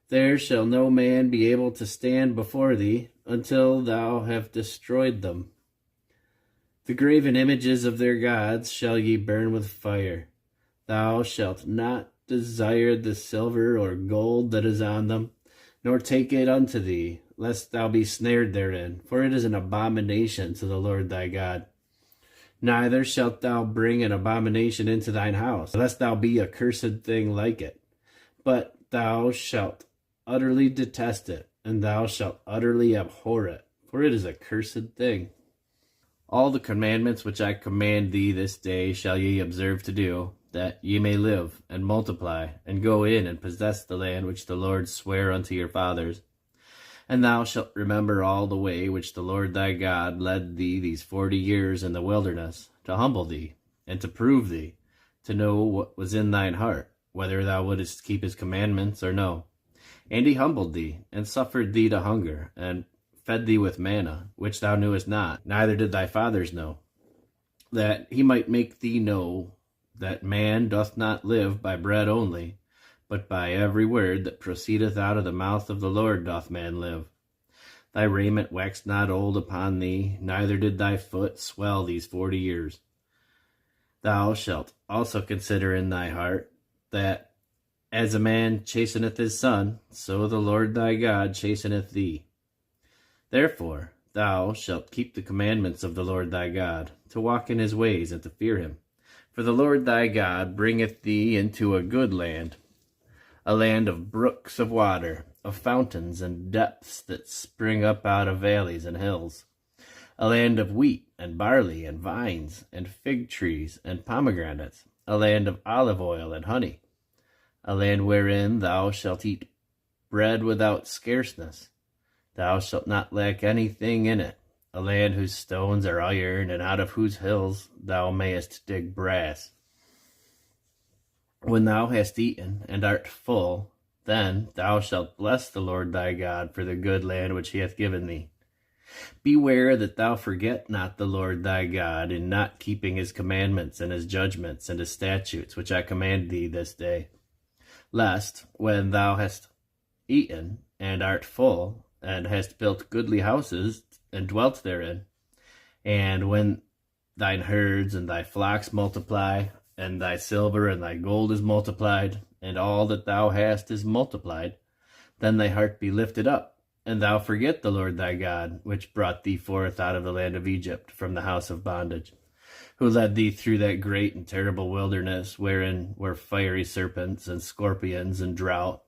There shall no man be able to stand before thee, until thou have destroyed them. The graven images of their gods shall ye burn with fire. Thou shalt not desire the silver or gold that is on them, nor take it unto thee, lest thou be snared therein, for it is an abomination to the Lord thy God. Neither shalt thou bring an abomination into thine house, lest thou be a cursed thing like it. But thou shalt utterly detest it, and thou shalt utterly abhor it, for it is a cursed thing. All the commandments which I command thee this day shall ye observe to do, that ye may live, and multiply, and go in and possess the land which the Lord sware unto your fathers. And thou shalt remember all the way which the Lord thy God led thee these 40 years in the wilderness, to humble thee, and to prove thee, to know what was in thine heart, whether thou wouldest keep his commandments or no. And he humbled thee, and suffered thee to hunger, and fed thee with manna, which thou knewest not, neither did thy fathers know, that he might make thee know that man doth not live by bread only, but by every word that proceedeth out of the mouth of the Lord doth man live. Thy raiment waxed not old upon thee, neither did thy foot swell these 40 years. Thou shalt also consider in thy heart, that as a man chasteneth his son, so the Lord thy God chasteneth thee. Therefore thou shalt keep the commandments of the Lord thy God, to walk in his ways, and to fear him. For the Lord thy God bringeth thee into a good land, a land of brooks of water, of fountains and depths that spring up out of valleys and hills, a land of wheat and barley and vines and fig trees and pomegranates, a land of olive oil and honey, a land wherein thou shalt eat bread without scarceness. Thou shalt not lack anything in it, a land whose stones are iron, and out of whose hills thou mayest dig brass. When thou hast eaten and art full, then thou shalt bless the Lord thy God for the good land which he hath given thee. Beware that thou forget not the Lord thy God in not keeping his commandments and his judgments and his statutes, which I command thee this day. Lest, when thou hast eaten and art full, and hast built goodly houses and dwelt therein, and when thine herds and thy flocks multiply, and thy silver and thy gold is multiplied, and all that thou hast is multiplied, then thy heart be lifted up, and thou forget the Lord thy God, which brought thee forth out of the land of Egypt from the house of bondage, who led thee through that great and terrible wilderness, wherein were fiery serpents and scorpions and drought,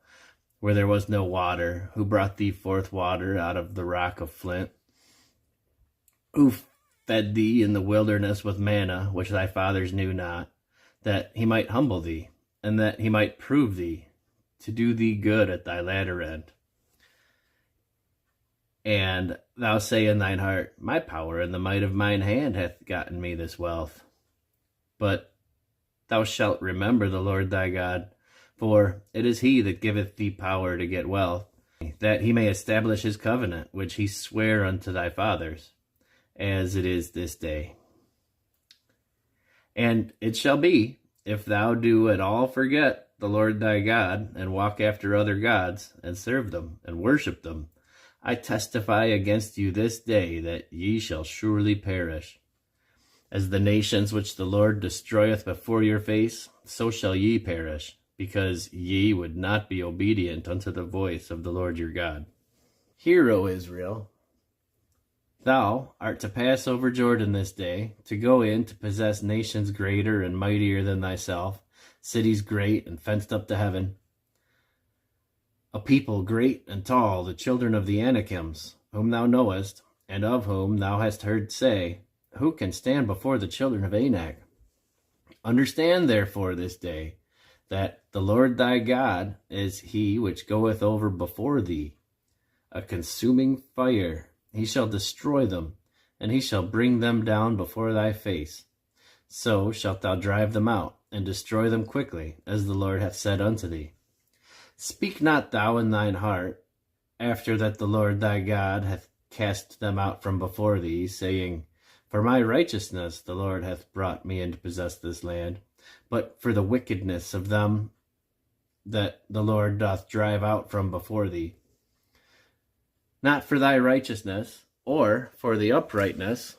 where there was no water, who brought thee forth water out of the rock of flint, who fed thee in the wilderness with manna, which thy fathers knew not, that he might humble thee, and that he might prove thee, to do thee good at thy latter end. And thou say in thine heart, My power and the might of mine hand hath gotten me this wealth. But thou shalt remember the Lord thy God, for it is he that giveth thee power to get wealth, that he may establish his covenant, which he sware unto thy fathers, as it is this day. And it shall be, if thou do at all forget the Lord thy God, and walk after other gods, and serve them, and worship them, I testify against you this day that ye shall surely perish. As the nations which the Lord destroyeth before your face, so shall ye perish, because ye would not be obedient unto the voice of the Lord your God. Hear, O Israel, thou art to pass over Jordan this day, to go in to possess nations greater and mightier than thyself, cities great and fenced up to heaven, a people great and tall, the children of the Anakims, whom thou knowest, and of whom thou hast heard say, Who can stand before the children of Anak? Understand therefore this day, that the Lord thy God is he which goeth over before thee, a consuming fire. He shall destroy them, and he shall bring them down before thy face. So shalt thou drive them out, and destroy them quickly, as the Lord hath said unto thee. Speak not thou in thine heart, after that the Lord thy God hath cast them out from before thee, saying, For my righteousness the Lord hath brought me in to possess this land, but for the wickedness of them that the Lord doth drive out from before thee. Not for thy righteousness, or for the uprightness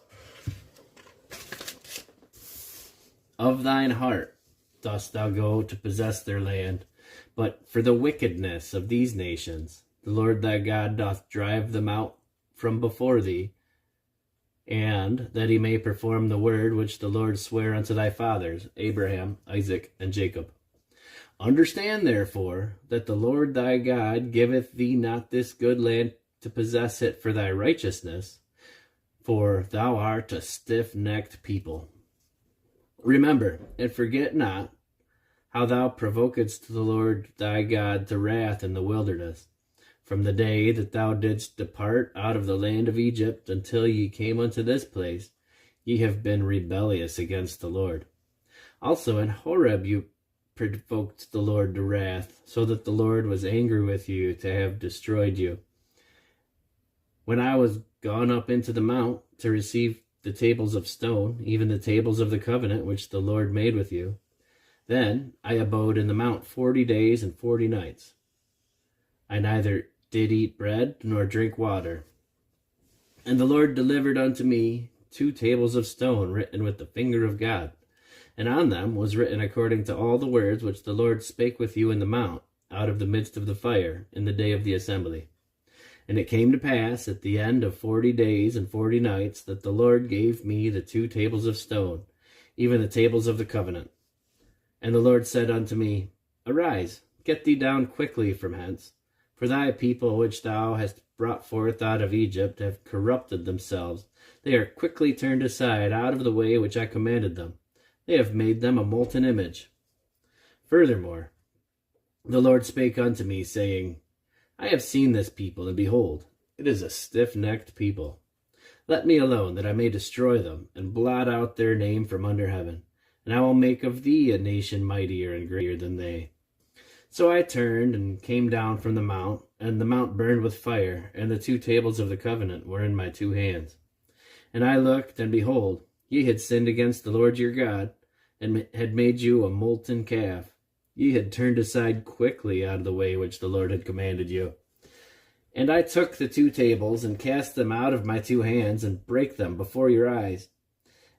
of thine heart dost thou go to possess their land, but for the wickedness of these nations, the Lord thy God doth drive them out from before thee, and that he may perform the word which the Lord sware unto thy fathers, Abraham, Isaac, and Jacob. Understand therefore that the Lord thy God giveth thee not this good land to possess it for thy righteousness, for thou art a stiff-necked people. Remember, and forget not, how thou provokedst the Lord thy God to wrath in the wilderness, from the day that thou didst depart out of the land of Egypt until ye came unto this place. Ye have been rebellious against the Lord. Also in Horeb you provoked the Lord to wrath, so that the Lord was angry with you to have destroyed you. When I was gone up into the mount to receive the tables of stone, even the tables of the covenant which the Lord made with you, then I abode in the mount 40 days and 40 nights. I neither did eat bread nor drink water. And the Lord delivered unto me 2 tables of stone written with the finger of God, and on them was written according to all the words which the Lord spake with you in the mount, out of the midst of the fire, in the day of the assembly. And it came to pass at the end of 40 days and 40 nights that the Lord gave me the 2 tables of stone, even the tables of the covenant. And the Lord said unto me, Arise, get thee down quickly from hence, for thy people which thou hast brought forth out of Egypt have corrupted themselves. They are quickly turned aside out of the way which I commanded them. They have made them a molten image. Furthermore, the Lord spake unto me, saying, I have seen this people, and behold, it is a stiff-necked people. Let me alone, that I may destroy them, and blot out their name from under heaven. And I will make of thee a nation mightier and greater than they. So I turned and came down from the mount, and the mount burned with fire, and the 2 tables of the covenant were in my 2 hands. And I looked, and behold, ye had sinned against the Lord your God, and had made you a molten calf. Ye had turned aside quickly out of the way which the Lord had commanded you. And I took the 2 tables, and cast them out of my 2 hands, and brake them before your eyes.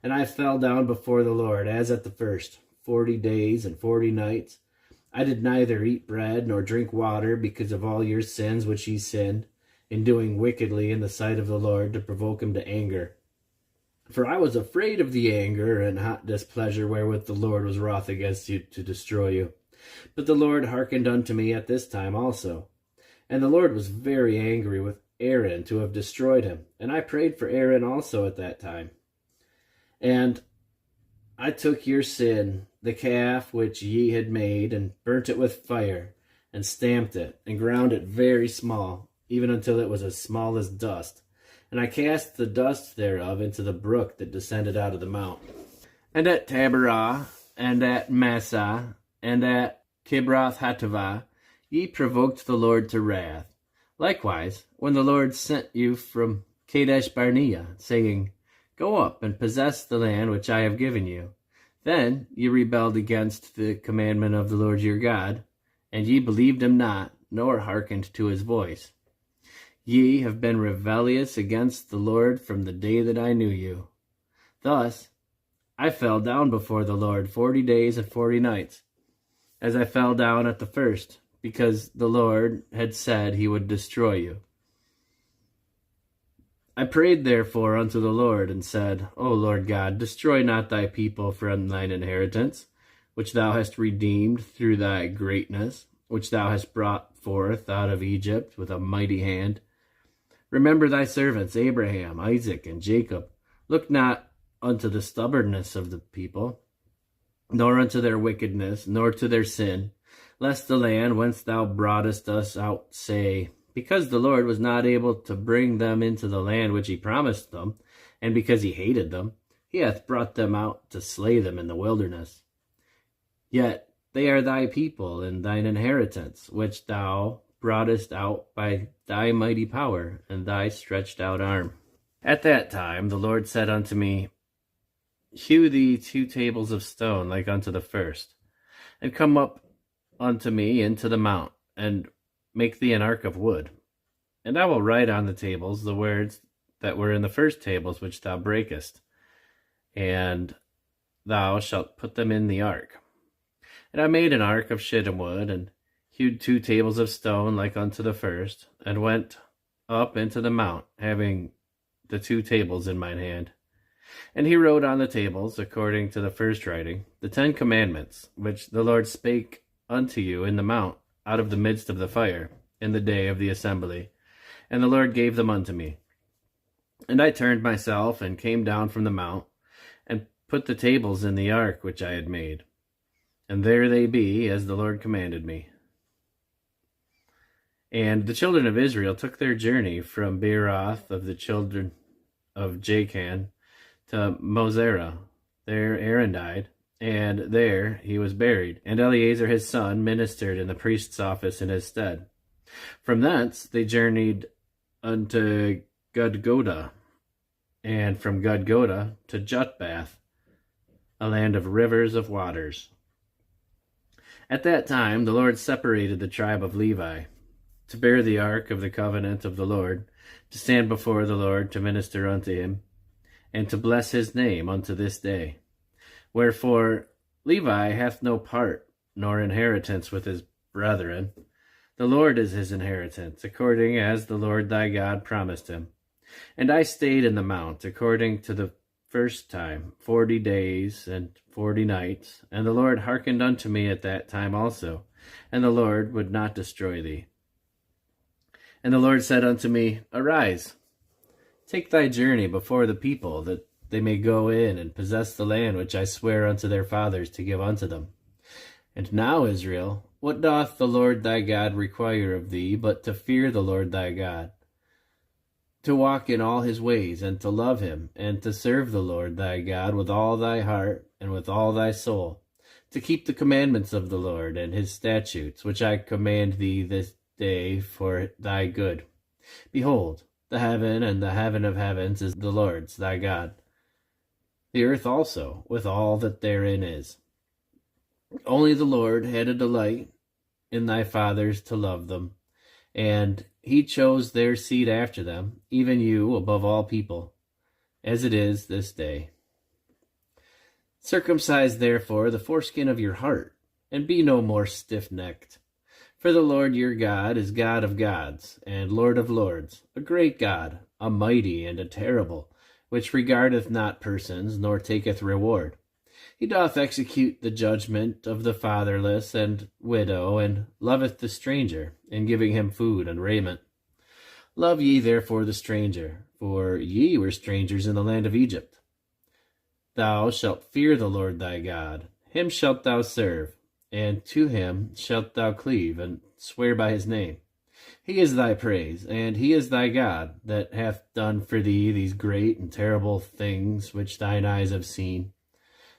And I fell down before the Lord, as at the first, 40 days and 40 nights. I did neither eat bread nor drink water, because of all your sins which ye sinned, in doing wickedly in the sight of the Lord, to provoke him to anger. For I was afraid of the anger and hot displeasure wherewith the Lord was wroth against you to destroy you. But the Lord hearkened unto me at this time also. And the Lord was very angry with Aaron to have destroyed him. And I prayed for Aaron also at that time. And I took your sin, the calf which ye had made, and burnt it with fire, and stamped it, and ground it very small, even until it was as small as dust. And I cast the dust thereof into the brook that descended out of the mount. And at Taberah, and at Massah, and at Kibroth Hattaavah, ye provoked the Lord to wrath. Likewise, when the Lord sent you from Kadesh Barnea, saying, Go up and possess the land which I have given you, then ye rebelled against the commandment of the Lord your God, and ye believed him not, nor hearkened to his voice. Ye have been rebellious against the Lord from the day that I knew you. Thus I fell down before the Lord 40 days and 40 nights, as I fell down at the first, because the Lord had said he would destroy you. I prayed therefore unto the Lord, and said, O Lord God, destroy not thy people from thine inheritance, which thou hast redeemed through thy greatness, which thou hast brought forth out of Egypt with a mighty hand. Remember thy servants Abraham, Isaac, and Jacob. Look not unto the stubbornness of the people, nor unto their wickedness, nor to their sin, lest the land whence thou broughtest us out say, Because the Lord was not able to bring them into the land which he promised them, and because he hated them, he hath brought them out to slay them in the wilderness. Yet they are thy people and thine inheritance, which thou broughtest out by thy mighty power and thy stretched out arm. At that time the Lord said unto me, Hew thee 2 tables of stone like unto the first, and come up unto me into the mount, and make thee an ark of wood. And I will write on the tables the words that were in the first tables which thou breakest, and thou shalt put them in the ark. And I made an ark of shittim wood, and hewed 2 tables of stone like unto the first, and went up into the mount, having the 2 tables in mine hand. And he wrote on the tables, according to the first writing, the 10 commandments, which the Lord spake unto you in the mount, out of the midst of the fire, in the day of the assembly. And the Lord gave them unto me. And I turned myself, and came down from the mount, and put the tables in the ark which I had made. And there they be, as the Lord commanded me. And the children of Israel took their journey from Beeroth of the children of Jachan to Mosera. There Aaron died, and there he was buried. And Eleazar his son ministered in the priest's office in his stead. From thence they journeyed unto Gudgoda, and from Gudgoda to Jutbath, a land of rivers of waters. At that time the Lord separated the tribe of Levi, to bear the ark of the covenant of the Lord, to stand before the Lord, to minister unto him, and to bless his name unto this day. Wherefore Levi hath no part nor inheritance with his brethren. The Lord is his inheritance, according as the Lord thy God promised him. And I stayed in the mount, according to the first time, 40 days and 40 nights. And the Lord hearkened unto me at that time also, and the Lord would not destroy thee. And the Lord said unto me, Arise, take thy journey before the people, that they may go in and possess the land which I swear unto their fathers to give unto them. And now, Israel, what doth the Lord thy God require of thee, but to fear the Lord thy God, to walk in all his ways, and to love him, and to serve the Lord thy God with all thy heart and with all thy soul, to keep the commandments of the Lord and his statutes, which I command thee this day for thy good. Behold, the heaven and the heaven of heavens is the Lord's thy God, the earth also, with all that therein is. Only the Lord had a delight in thy fathers to love them, and he chose their seed after them, even you above all people, as it is this day. Circumcise therefore the foreskin of your heart, and be no more stiff-necked. For the Lord your God is God of gods, and Lord of lords, a great God, a mighty and a terrible, which regardeth not persons, nor taketh reward. He doth execute the judgment of the fatherless and widow, and loveth the stranger, in giving him food and raiment. Love ye therefore the stranger, for ye were strangers in the land of Egypt. Thou shalt fear the Lord thy God, him shalt thou serve, and to him shalt thou cleave, and swear by his name. He is thy praise, and he is thy God, that hath done for thee these great and terrible things which thine eyes have seen.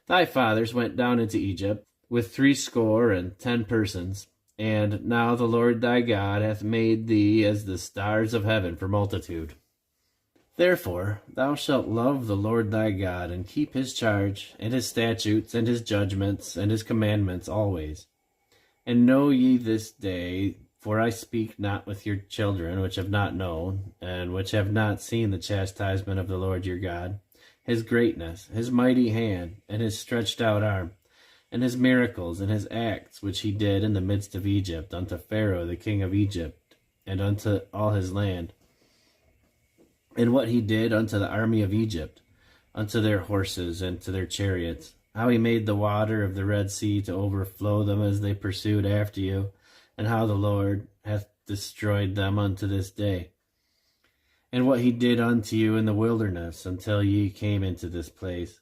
Thy fathers went down into Egypt with 70 persons, and now the Lord thy God hath made thee as the stars of heaven for multitude. Therefore thou shalt love the Lord thy God, and keep his charge, and his statutes, and his judgments, and his commandments always. And know ye this day, for I speak not with your children which have not known, and which have not seen the chastisement of the Lord your God, his greatness, his mighty hand, and his stretched out arm, and his miracles, and his acts which he did in the midst of Egypt, unto Pharaoh the king of Egypt, and unto all his land, and what he did unto the army of Egypt, unto their horses and to their chariots, how he made the water of the Red Sea to overflow them as they pursued after you, and how the Lord hath destroyed them unto this day. And what he did unto you in the wilderness until ye came into this place,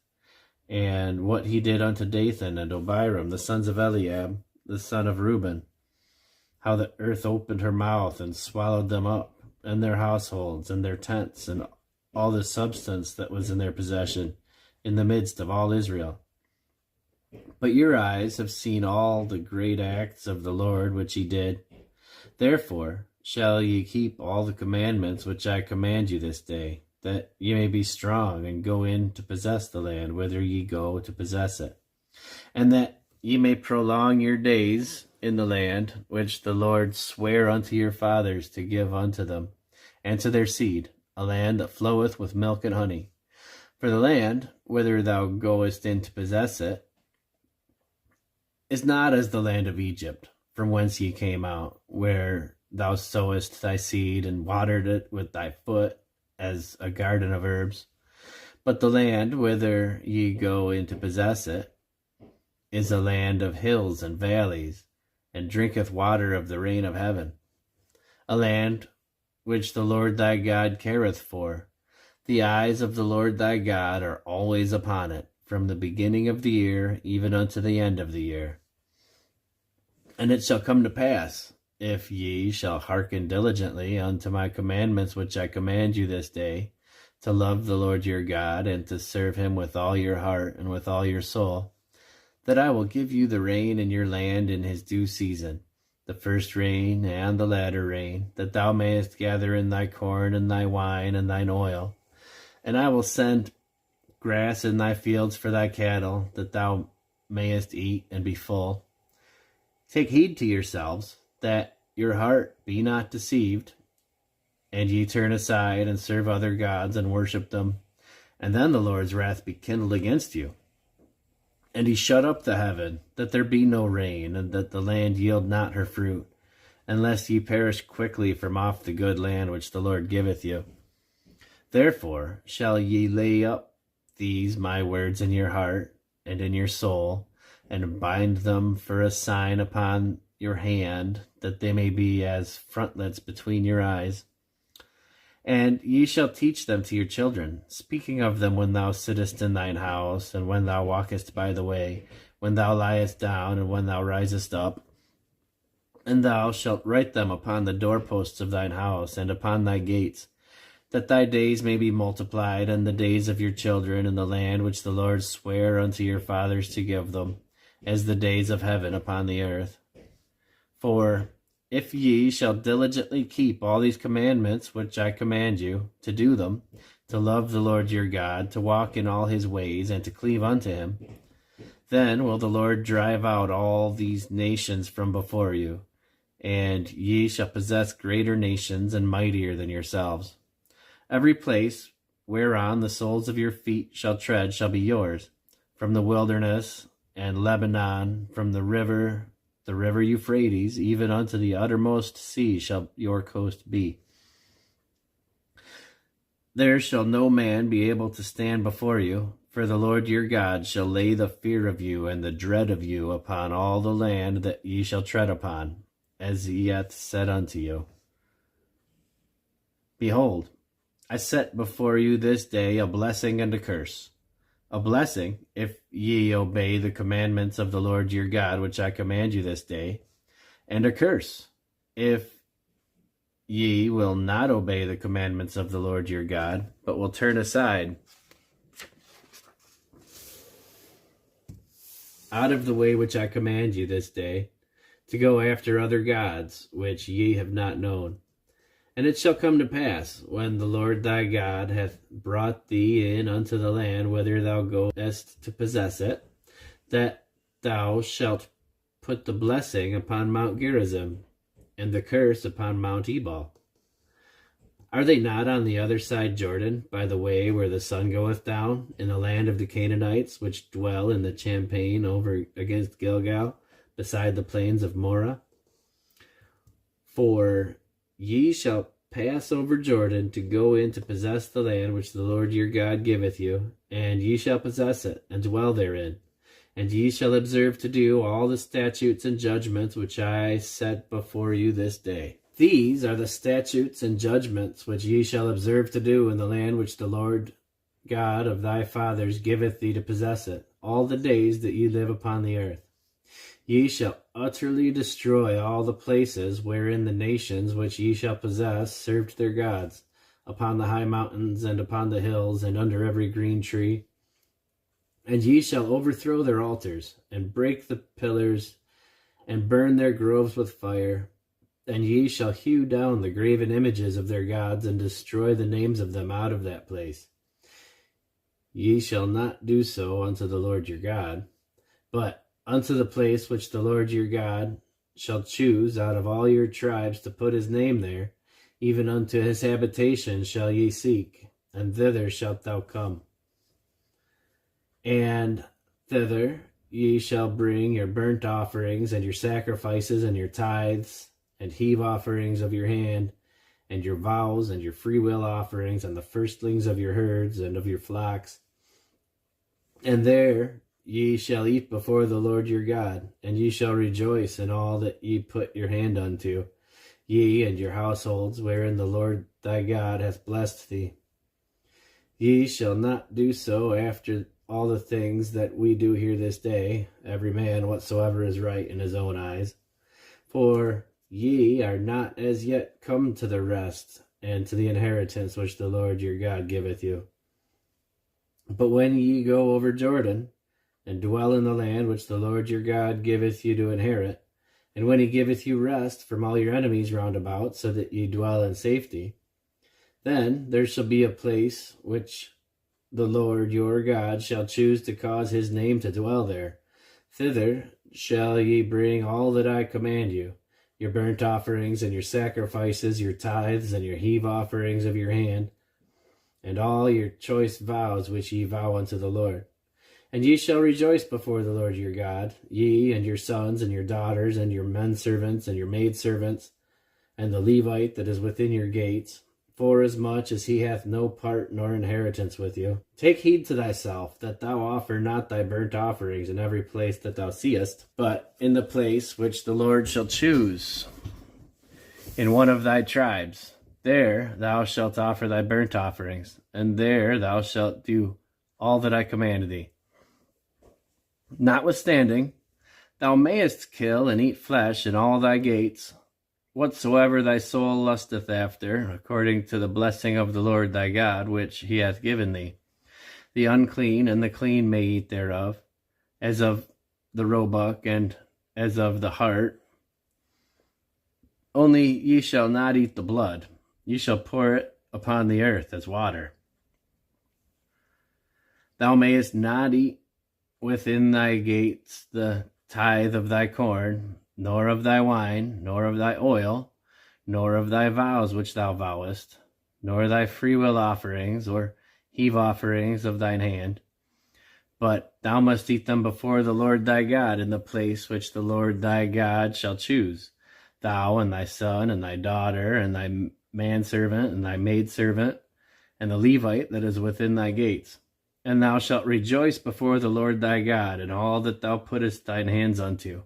and what he did unto Dathan and Abiram, the sons of Eliab, the son of Reuben, how the earth opened her mouth and swallowed them up, and their households, and their tents, and all the substance that was in their possession, in the midst of all Israel. But your eyes have seen all the great acts of the Lord which he did. Therefore shall ye keep all the commandments which I command you this day, that ye may be strong, and go in to possess the land whither ye go to possess it, and that ye may prolong your days in the land which the Lord sware unto your fathers to give unto them, and to their seed, a land that floweth with milk and honey. For the land whither thou goest in to possess it is not as the land of Egypt, from whence ye came out, where thou sowest thy seed, and watered it with thy foot, as a garden of herbs. But the land whither ye go in to possess it is a land of hills and valleys, and drinketh water of the rain of heaven, a land which the Lord thy God careth for. The eyes of the Lord thy God are always upon it, from the beginning of the year even unto the end of the year. And it shall come to pass, if ye shall hearken diligently unto my commandments which I command you this day, to love the Lord your God, and to serve him with all your heart and with all your soul, that I will give you the rain in your land in his due season, the first rain and the latter rain, that thou mayest gather in thy corn and thy wine and thine oil. And I will send grass in thy fields for thy cattle, that thou mayest eat and be full. Take heed to yourselves, that your heart be not deceived, and ye turn aside and serve other gods and worship them, and then the Lord's wrath be kindled against you. And he shut up the heaven, that there be no rain, and that the land yield not her fruit, unless ye perish quickly from off the good land which the Lord giveth you. Therefore shall ye lay up these my words in your heart and in your soul, and bind them for a sign upon your hand, that they may be as frontlets between your eyes. And ye shall teach them to your children, speaking of them when thou sittest in thine house, and when thou walkest by the way, when thou liest down, and when thou risest up. And thou shalt write them upon the doorposts of thine house, and upon thy gates, that thy days may be multiplied, and the days of your children in the land which the Lord sware unto your fathers to give them, as the days of heaven upon the earth. For if ye shall diligently keep all these commandments which I command you, to do them, to love the Lord your God, to walk in all his ways, and to cleave unto him, then will the Lord drive out all these nations from before you, and ye shall possess greater nations and mightier than yourselves. Every place whereon the soles of your feet shall tread shall be yours, from the wilderness and Lebanon, from the river Euphrates, even unto the uttermost sea shall your coast be. There shall no man be able to stand before you, for the Lord your God shall lay the fear of you and the dread of you upon all the land that ye shall tread upon, as he hath said unto you. Behold, I set before you this day a blessing and a curse. A blessing, if ye obey the commandments of the Lord your God, which I command you this day, and a curse, if ye will not obey the commandments of the Lord your God, but will turn aside out of the way which I command you this day, to go after other gods, which ye have not known. And it shall come to pass, when the Lord thy God hath brought thee in unto the land whither thou goest to possess it, that thou shalt put the blessing upon Mount Gerizim, and the curse upon Mount Ebal. Are they not on the other side Jordan, by the way where the sun goeth down, in the land of the Canaanites, which dwell in the champaign over against Gilgal, beside the plains of Morah? For ye shall pass over Jordan to go in to possess the land which the Lord your God giveth you, and ye shall possess it, and dwell therein. And ye shall observe to do all the statutes and judgments which I set before you this day. These are the statutes and judgments which ye shall observe to do in the land which the Lord God of thy fathers giveth thee to possess it, all the days that ye live upon the earth. Ye shall utterly destroy all the places wherein the nations which ye shall possess served their gods, upon the high mountains and upon the hills and under every green tree. And ye shall overthrow their altars, and break the pillars, and burn their groves with fire. And ye shall hew down the graven images of their gods, and destroy the names of them out of that place. Ye shall not do so unto the Lord your God, but unto the place which the Lord your God shall choose out of all your tribes to put his name there, even unto his habitation shall ye seek, and thither shalt thou come. And thither ye shall bring your burnt offerings, and your sacrifices, and your tithes, and heave offerings of your hand, and your vows, and your freewill offerings, and the firstlings of your herds and of your flocks. And there ye shall eat before the Lord your God, and ye shall rejoice in all that ye put your hand unto, ye and your households, wherein the Lord thy God hath blessed thee. Ye shall not do so after all the things that we do here this day, every man whatsoever is right in his own eyes. For ye are not as yet come to the rest, and to the inheritance which the Lord your God giveth you. But when ye go over Jordan, and dwell in the land which the Lord your God giveth you to inherit, and when he giveth you rest from all your enemies round about, so that ye dwell in safety, then there shall be a place which the Lord your God shall choose to cause his name to dwell there. Thither shall ye bring all that I command you, your burnt offerings, and your sacrifices, your tithes, and your heave offerings of your hand, and all your choice vows which ye vow unto the Lord. And ye shall rejoice before the Lord your God, ye and your sons and your daughters, and your menservants and your maidservants, and the Levite that is within your gates, forasmuch as he hath no part nor inheritance with you. Take heed to thyself, that thou offer not thy burnt offerings in every place that thou seest, but in the place which the Lord shall choose, in one of thy tribes. There thou shalt offer thy burnt offerings, and there thou shalt do all that I command thee. Notwithstanding, thou mayest kill and eat flesh in all thy gates, whatsoever thy soul lusteth after, according to the blessing of the Lord thy God, which he hath given thee. The unclean and the clean may eat thereof, as of the roebuck and as of the hart. Only ye shall not eat the blood. Ye shall pour it upon the earth as water. Thou mayest not eat within thy gates the tithe of thy corn, nor of thy wine, nor of thy oil, nor of thy vows which thou vowest, nor thy freewill offerings or heave offerings of thine hand. But thou must eat them before the Lord thy God in the place which the Lord thy God shall choose, thou and thy son and thy daughter and thy manservant and thy maidservant and the Levite that is within thy gates. And thou shalt rejoice before the Lord thy God in all that thou puttest thine hands unto.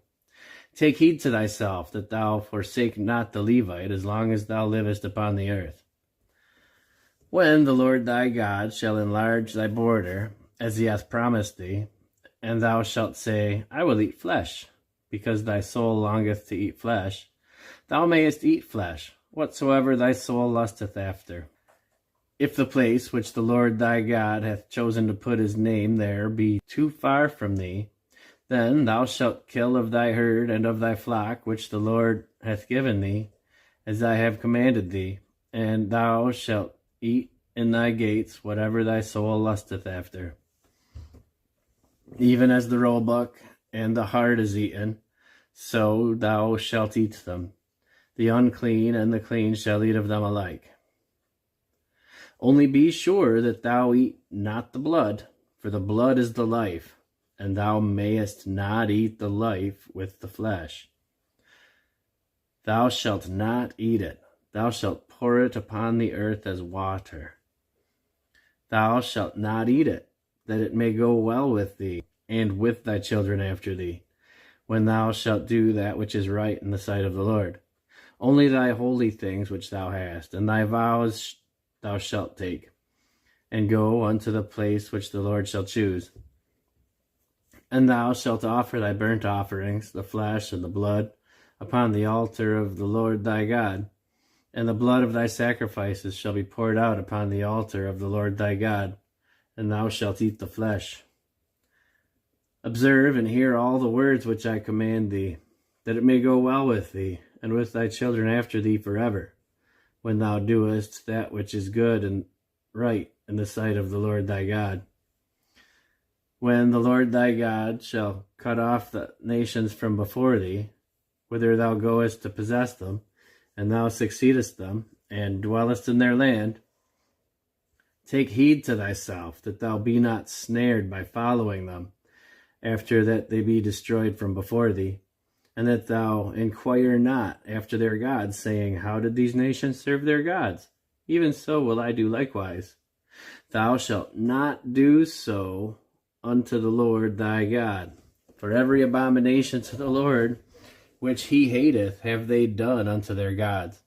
Take heed to thyself that thou forsake not the Levite as long as thou livest upon the earth. When the Lord thy God shall enlarge thy border, as he hath promised thee, and thou shalt say, I will eat flesh, because thy soul longeth to eat flesh, thou mayest eat flesh, whatsoever thy soul lusteth after. If the place which the Lord thy God hath chosen to put his name there be too far from thee, then thou shalt kill of thy herd and of thy flock which the Lord hath given thee, as I have commanded thee, and thou shalt eat in thy gates whatever thy soul lusteth after. Even as the roebuck and the hart is eaten, so thou shalt eat them. The unclean and the clean shall eat of them alike. Only be sure that thou eat not the blood, for the blood is the life, and thou mayest not eat the life with the flesh. Thou shalt not eat it. Thou shalt pour it upon the earth as water. Thou shalt not eat it, that it may go well with thee, and with thy children after thee, when thou shalt do that which is right in the sight of the Lord. Only thy holy things which thou hast, and thy vows thou shalt take, and go unto the place which the Lord shall choose. And thou shalt offer thy burnt offerings, the flesh and the blood, upon the altar of the Lord thy God, and the blood of thy sacrifices shall be poured out upon the altar of the Lord thy God, and thou shalt eat the flesh. Observe and hear all the words which I command thee, that it may go well with thee, and with thy children after thee forever, when thou doest that which is good and right in the sight of the Lord thy God. When the Lord thy God shall cut off the nations from before thee, whither thou goest to possess them, and thou succeedest them, and dwellest in their land, take heed to thyself that thou be not snared by following them, after that they be destroyed from before thee, and that thou inquire not after their gods, saying, How did these nations serve their gods? Even so will I do likewise. Thou shalt not do so unto the Lord thy God. For every abomination to the Lord, which he hateth, have they done unto their gods.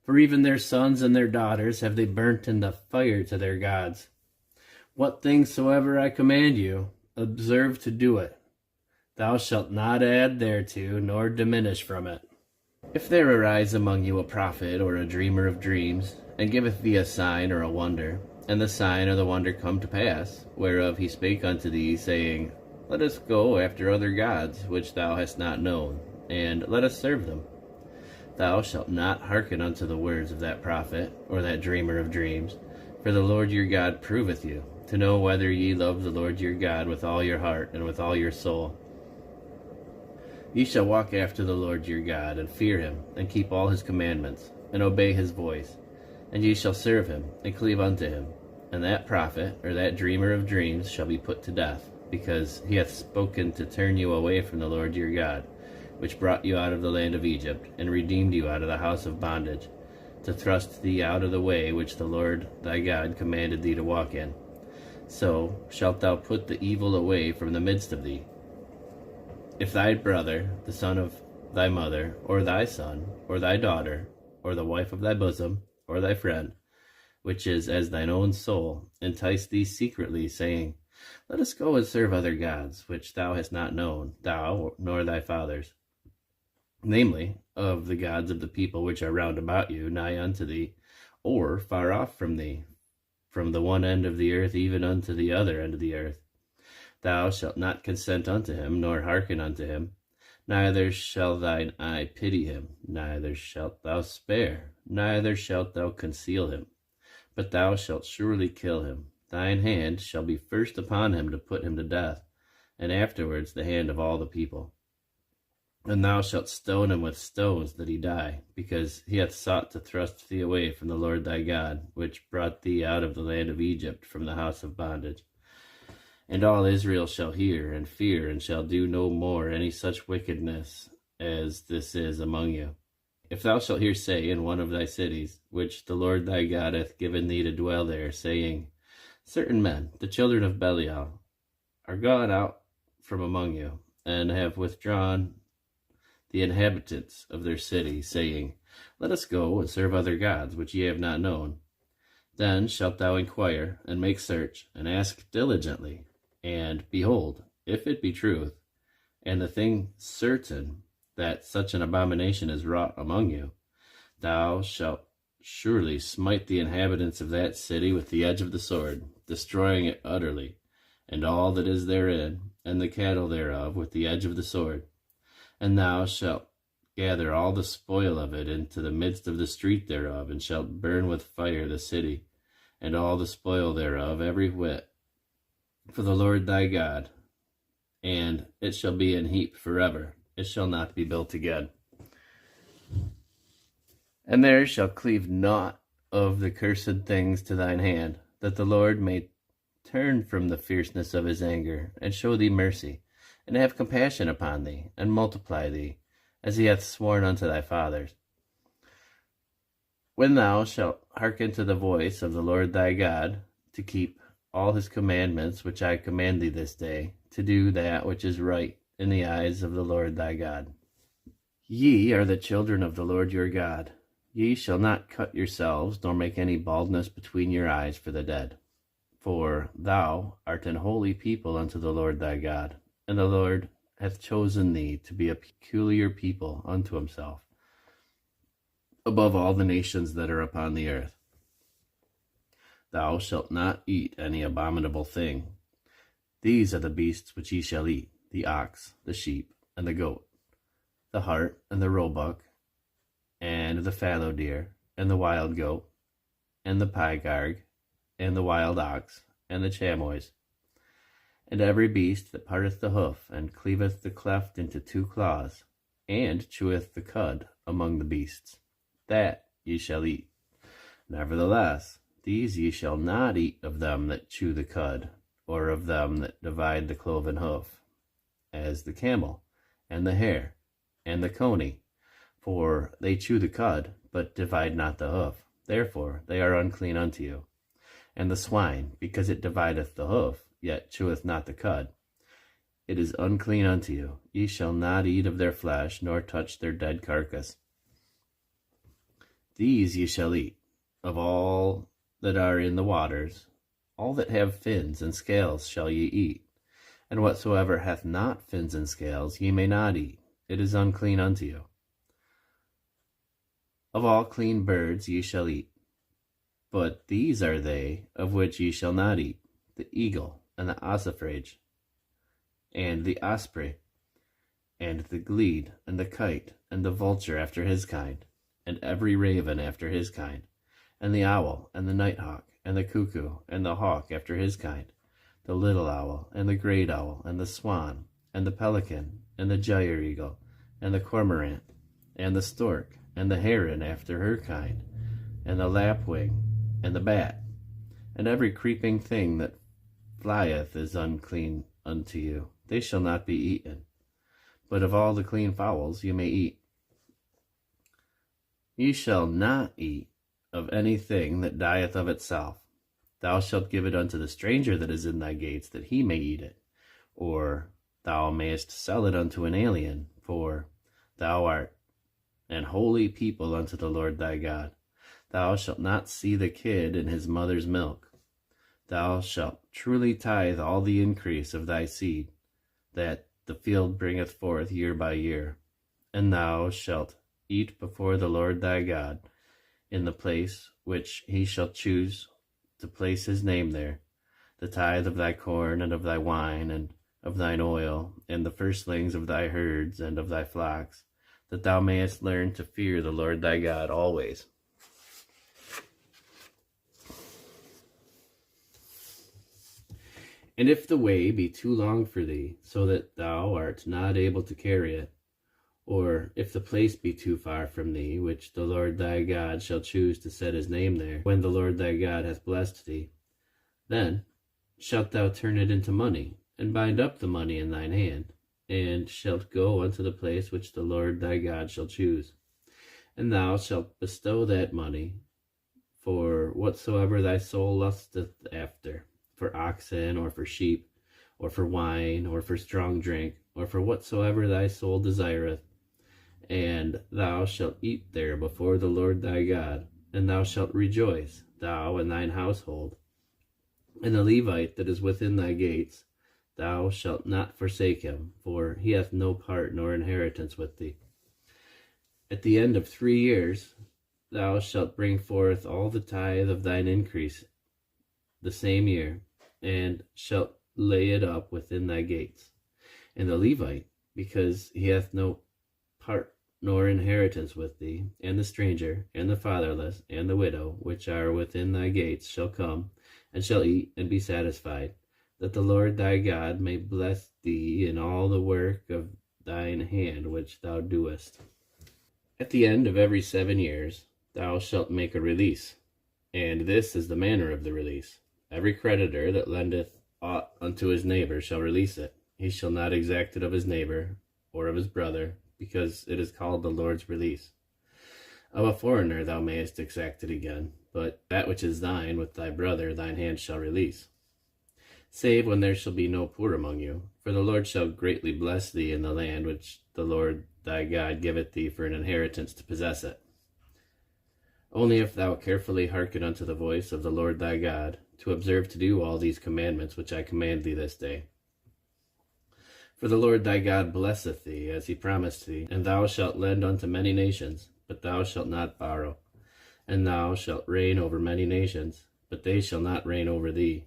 For even their sons and their daughters have they burnt in the fire to their gods. What things soever I command you, observe to do it. Thou shalt not add thereto, nor diminish from it. If there arise among you a prophet or a dreamer of dreams, and giveth thee a sign or a wonder, and the sign or the wonder come to pass, whereof he spake unto thee, saying, Let us go after other gods, which thou hast not known, and let us serve them. Thou shalt not hearken unto the words of that prophet, or that dreamer of dreams, for the Lord your God proveth you, to know whether ye love the Lord your God with all your heart and with all your soul. Ye shall walk after the Lord your God, and fear him, and keep all his commandments, and obey his voice. And ye shall serve him, and cleave unto him. And that prophet, or that dreamer of dreams, shall be put to death, because he hath spoken to turn you away from the Lord your God, which brought you out of the land of Egypt, and redeemed you out of the house of bondage, to thrust thee out of the way which the Lord thy God commanded thee to walk in. So shalt thou put the evil away from the midst of thee. If thy brother, the son of thy mother, or thy son, or thy daughter, or the wife of thy bosom, or thy friend, which is as thine own soul, entice thee secretly, saying, Let us go and serve other gods, which thou hast not known, thou nor thy fathers, namely, of the gods of the people which are round about you, nigh unto thee, or far off from thee, from the one end of the earth even unto the other end of the earth. Thou shalt not consent unto him, nor hearken unto him, neither shall thine eye pity him, neither shalt thou spare, neither shalt thou conceal him, but thou shalt surely kill him. Thine hand shall be first upon him to put him to death, and afterwards the hand of all the people. And thou shalt stone him with stones that he die, because he hath sought to thrust thee away from the Lord thy God, which brought thee out of the land of Egypt from the house of bondage. And all Israel shall hear and fear, and shall do no more any such wickedness as this is among you. If thou shalt hear say in one of thy cities, which the Lord thy God hath given thee to dwell there, saying, Certain men, the children of Belial, are gone out from among you, and have withdrawn the inhabitants of their city, saying, Let us go and serve other gods, which ye have not known. Then shalt thou inquire, and make search, and ask diligently. And, behold, if it be truth, and the thing certain that such an abomination is wrought among you, thou shalt surely smite the inhabitants of that city with the edge of the sword, destroying it utterly, and all that is therein, and the cattle thereof, with the edge of the sword. And thou shalt gather all the spoil of it into the midst of the street thereof, and shalt burn with fire the city, and all the spoil thereof, every whit, for the Lord thy God. And it shall be in heap forever, it shall not be built again. And there shall cleave naught of the cursed things to thine hand, that the Lord may turn from the fierceness of his anger, and show thee mercy, and have compassion upon thee, and multiply thee, as he hath sworn unto thy fathers. When thou shalt hearken to the voice of the Lord thy God, to keep all his commandments which I command thee this day, to do that which is right in the eyes of the Lord thy God. Ye are the children of the Lord your God. Ye shall not cut yourselves, nor make any baldness between your eyes for the dead. For thou art an holy people unto the Lord thy God, and the Lord hath chosen thee to be a peculiar people unto himself, above all the nations that are upon the earth. Thou shalt not eat any abominable thing. These are the beasts which ye shall eat, the ox, the sheep, and the goat, the hart, and the roebuck, and the fallow deer, and the wild goat, and the pygarg, and the wild ox, and the chamois, and every beast that parteth the hoof, and cleaveth the cleft into two claws, and cheweth the cud among the beasts, that ye shall eat. Nevertheless, these ye shall not eat of them that chew the cud, or of them that divide the cloven hoof, as the camel, and the hare, and the coney, for they chew the cud, but divide not the hoof, therefore they are unclean unto you. And the swine, because it divideth the hoof, yet cheweth not the cud, it is unclean unto you. Ye shall not eat of their flesh, nor touch their dead carcass. These ye shall eat, of all that are in the waters, all that have fins and scales shall ye eat, and whatsoever hath not fins and scales ye may not eat, it is unclean unto you. Of all clean birds ye shall eat, but these are they of which ye shall not eat, the eagle, and the ossifrage, and the osprey, and the glede, and the kite, and the vulture after his kind, and every raven after his kind, and the owl, and the nighthawk, and the cuckoo, and the hawk after his kind, the little owl, and the great owl, and the swan, and the pelican, and the gyre eagle, and the cormorant, and the stork, and the heron after her kind, and the lapwing, and the bat, and every creeping thing that flieth is unclean unto you. They shall not be eaten. But of all the clean fowls you may eat. Ye shall not eat of anything that dieth of itself. Thou shalt give it unto the stranger that is in thy gates, that he may eat it. Or thou mayest sell it unto an alien, for thou art an holy people unto the Lord thy God. Thou shalt not see the kid in his mother's milk. Thou shalt truly tithe all the increase of thy seed, that the field bringeth forth year by year. And thou shalt eat before the Lord thy God in the place which he shall choose to place his name there, the tithe of thy corn and of thy wine and of thine oil, and the firstlings of thy herds and of thy flocks, that thou mayest learn to fear the Lord thy God always. And if the way be too long for thee, so that thou art not able to carry it, or if the place be too far from thee, which the Lord thy God shall choose to set his name there, when the Lord thy God hath blessed thee, then shalt thou turn it into money, and bind up the money in thine hand, and shalt go unto the place which the Lord thy God shall choose. And thou shalt bestow that money for whatsoever thy soul lusteth after, for oxen, or for sheep, or for wine, or for strong drink, or for whatsoever thy soul desireth. And thou shalt eat there before the Lord thy God, and thou shalt rejoice, thou and thine household. And the Levite that is within thy gates, thou shalt not forsake him, for he hath no part nor inheritance with thee. At the end of 3 years thou shalt bring forth all the tithe of thine increase the same year, and shalt lay it up within thy gates. And the Levite, because he hath no part nor inheritance with thee, and the stranger, and the fatherless, and the widow, which are within thy gates, shall come, and shall eat and be satisfied, that the Lord thy God may bless thee in all the work of thine hand which thou doest. At the end of every 7 years thou shalt make a release, and this is the manner of the release. Every creditor that lendeth aught unto his neighbor shall release it. He shall not exact it of his neighbor, or of his brother, because it is called the Lord's release. Of a foreigner thou mayest exact it again, but that which is thine with thy brother thine hand shall release. Save when there shall be no poor among you, for the Lord shall greatly bless thee in the land which the Lord thy God giveth thee for an inheritance to possess it. Only if thou carefully hearken unto the voice of the Lord thy God, to observe to do all these commandments which I command thee this day. For the Lord thy God blesseth thee, as he promised thee, and thou shalt lend unto many nations, but thou shalt not borrow. And thou shalt reign over many nations, but they shall not reign over thee.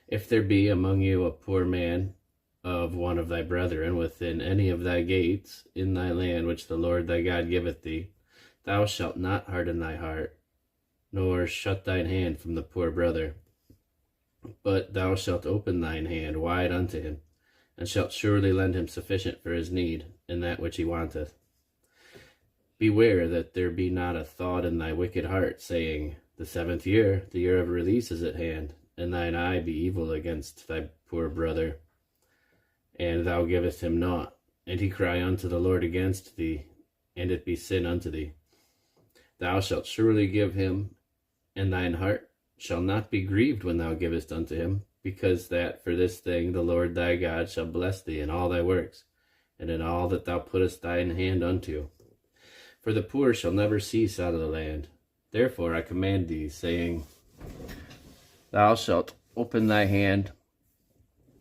If there be among you a poor man of one of thy brethren within any of thy gates in thy land which the Lord thy God giveth thee, thou shalt not harden thy heart, nor shut thine hand from the poor brother, but thou shalt open thine hand wide unto him, and shalt surely lend him sufficient for his need, in that which he wanteth. Beware that there be not a thought in thy wicked heart, saying, The 7th year, the year of release, is at hand, and thine eye be evil against thy poor brother, and thou givest him naught, and he cry unto the Lord against thee, and it be sin unto thee. Thou shalt surely give him, and thine heart shall not be grieved when thou givest unto him, because that for this thing the Lord thy God shall bless thee in all thy works, and in all that thou puttest thine hand unto. For the poor shall never cease out of the land. Therefore I command thee, saying, Thou shalt open thy hand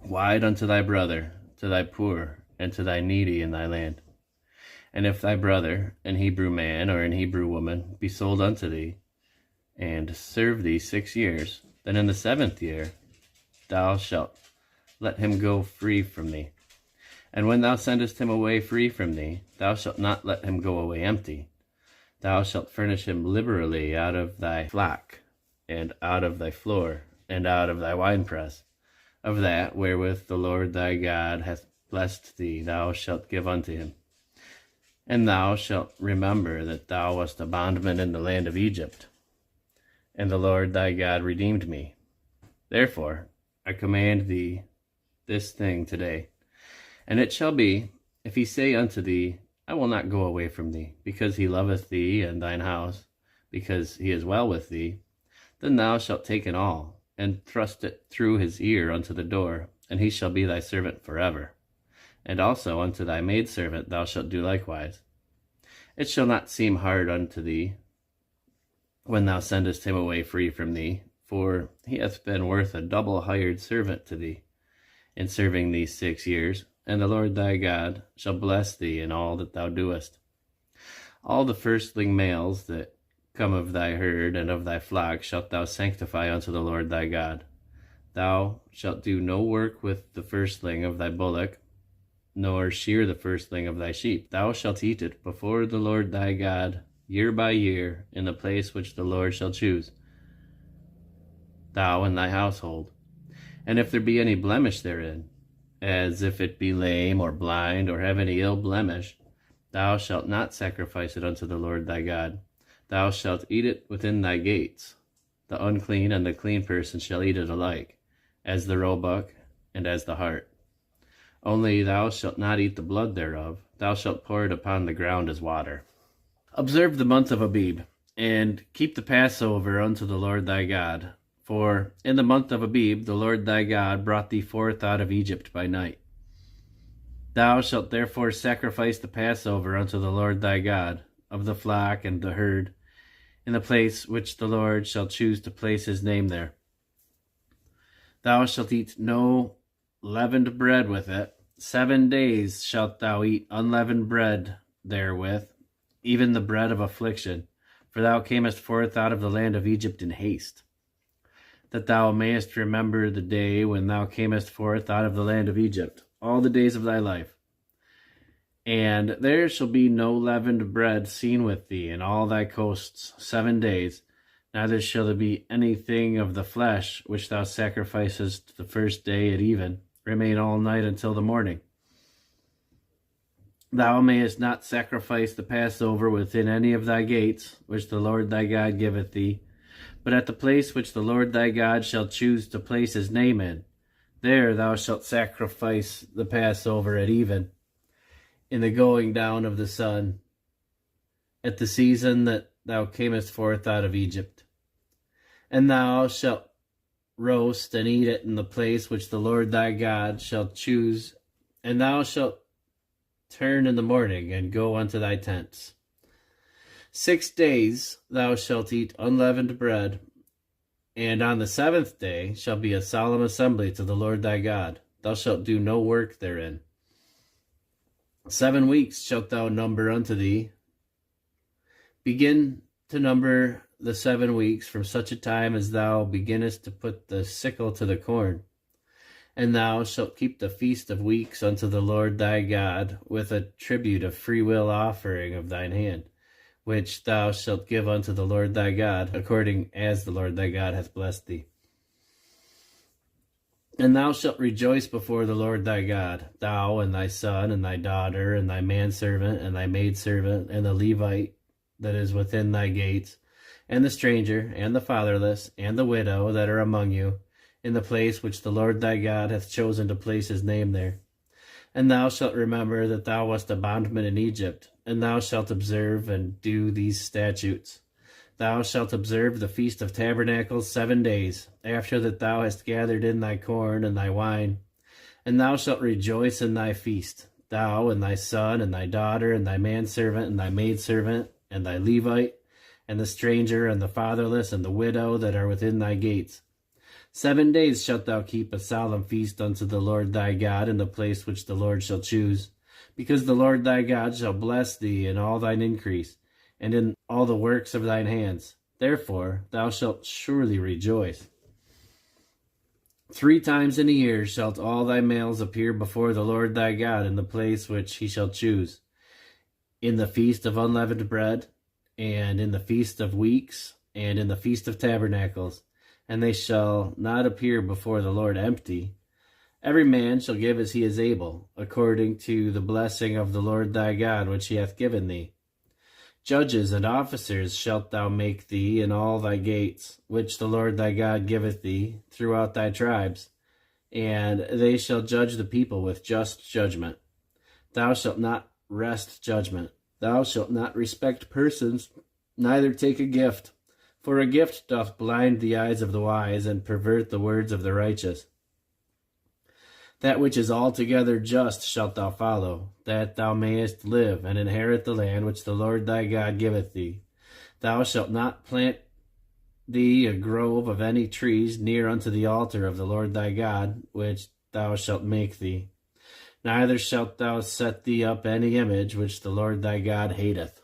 wide unto thy brother, to thy poor, and to thy needy in thy land. And if thy brother, an Hebrew man or an Hebrew woman, be sold unto thee, and serve thee 6 years, then in the 7th year thou shalt let him go free from thee. And when thou sendest him away free from thee, thou shalt not let him go away empty. Thou shalt furnish him liberally out of thy flock, and out of thy floor, and out of thy winepress. Of that wherewith the Lord thy God hath blessed thee thou shalt give unto him. And thou shalt remember that thou wast a bondman in the land of Egypt, and the Lord thy God redeemed me. Therefore I command thee this thing today. And it shall be, if he say unto thee, I will not go away from thee, because he loveth thee and thine house, because he is well with thee, then thou shalt take it all, and thrust it through his ear unto the door, and he shall be thy servant forever. And also unto thy maidservant thou shalt do likewise. It shall not seem hard unto thee when thou sendest him away free from thee, for he hath been worth a double hired servant to thee, in serving thee 6 years, and the Lord thy God shall bless thee in all that thou doest. All the firstling males that come of thy herd and of thy flock shalt thou sanctify unto the Lord thy God. Thou shalt do no work with the firstling of thy bullock, nor shear the firstling of thy sheep. Thou shalt eat it before the Lord thy God year by year in the place which the Lord shall choose, thou and thy household. And if there be any blemish therein, as if it be lame or blind or have any ill blemish, thou shalt not sacrifice it unto the Lord thy God. Thou shalt eat it within thy gates. The unclean and the clean person shall eat it alike, as the roebuck and as the hart. Only thou shalt not eat the blood thereof. Thou shalt pour it upon the ground as water. Observe the month of Abib, and keep the Passover unto the Lord thy God. For in the month of Abib the Lord thy God brought thee forth out of Egypt by night. Thou shalt therefore sacrifice the Passover unto the Lord thy God, of the flock and the herd, in the place which the Lord shall choose to place his name there. Thou shalt eat no leavened bread with it. 7 days shalt thou eat unleavened bread therewith, even the bread of affliction, for thou camest forth out of the land of Egypt in haste, that thou mayest remember the day when thou camest forth out of the land of Egypt, all the days of thy life. And there shall be no leavened bread seen with thee in all thy coasts 7 days, neither shall there be anything of the flesh which thou sacrificest the first day at even, remain all night until the morning. Thou mayest not sacrifice the Passover within any of thy gates, which the Lord thy God giveth thee, but at the place which the Lord thy God shall choose to place his name in. There thou shalt sacrifice the Passover at even, in the going down of the sun, at the season that thou camest forth out of Egypt. And thou shalt roast and eat it in the place which the Lord thy God shall choose, and thou shalt turn in the morning and go unto thy tents. 6 days thou shalt eat unleavened bread, and on the 7th day shall be a solemn assembly to the Lord thy God. Thou shalt do no work therein. 7 weeks shalt thou number unto thee. Begin to number the 7 weeks from such a time as thou beginnest to put the sickle to the corn. And thou shalt keep the feast of weeks unto the Lord thy God, with a tribute of freewill offering of thine hand, which thou shalt give unto the Lord thy God, according as the Lord thy God hath blessed thee. And thou shalt rejoice before the Lord thy God, thou and thy son and thy daughter and thy manservant and thy maidservant and the Levite that is within thy gates, and the stranger and the fatherless and the widow that are among you, in the place which the Lord thy God hath chosen to place his name there. And thou shalt remember that thou wast a bondman in Egypt, and thou shalt observe and do these statutes. Thou shalt observe the Feast of Tabernacles 7 days, after that thou hast gathered in thy corn and thy wine. And thou shalt rejoice in thy feast, thou and thy son and thy daughter and thy manservant and thy maidservant and thy Levite, and the stranger and the fatherless and the widow that are within thy gates. 7 days shalt thou keep a solemn feast unto the Lord thy God in the place which the Lord shall choose, because the Lord thy God shall bless thee in all thine increase, and in all the works of thine hands. Therefore thou shalt surely rejoice. 3 times in a year shalt all thy males appear before the Lord thy God in the place which he shall choose, in the feast of unleavened bread, and in the feast of weeks, and in the feast of tabernacles. And they shall not appear before the Lord empty. Every man shall give as he is able, according to the blessing of the Lord thy God which he hath given thee. Judges and officers shalt thou make thee in all thy gates, which the Lord thy God giveth thee, throughout thy tribes, and they shall judge the people with just judgment. Thou shalt not wrest judgment. Thou shalt not respect persons, neither take a gift. For a gift doth blind the eyes of the wise, and pervert the words of the righteous. That which is altogether just shalt thou follow, that thou mayest live, and inherit the land which the Lord thy God giveth thee. Thou shalt not plant thee a grove of any trees near unto the altar of the Lord thy God, which thou shalt make thee. Neither shalt thou set thee up any image which the Lord thy God hateth.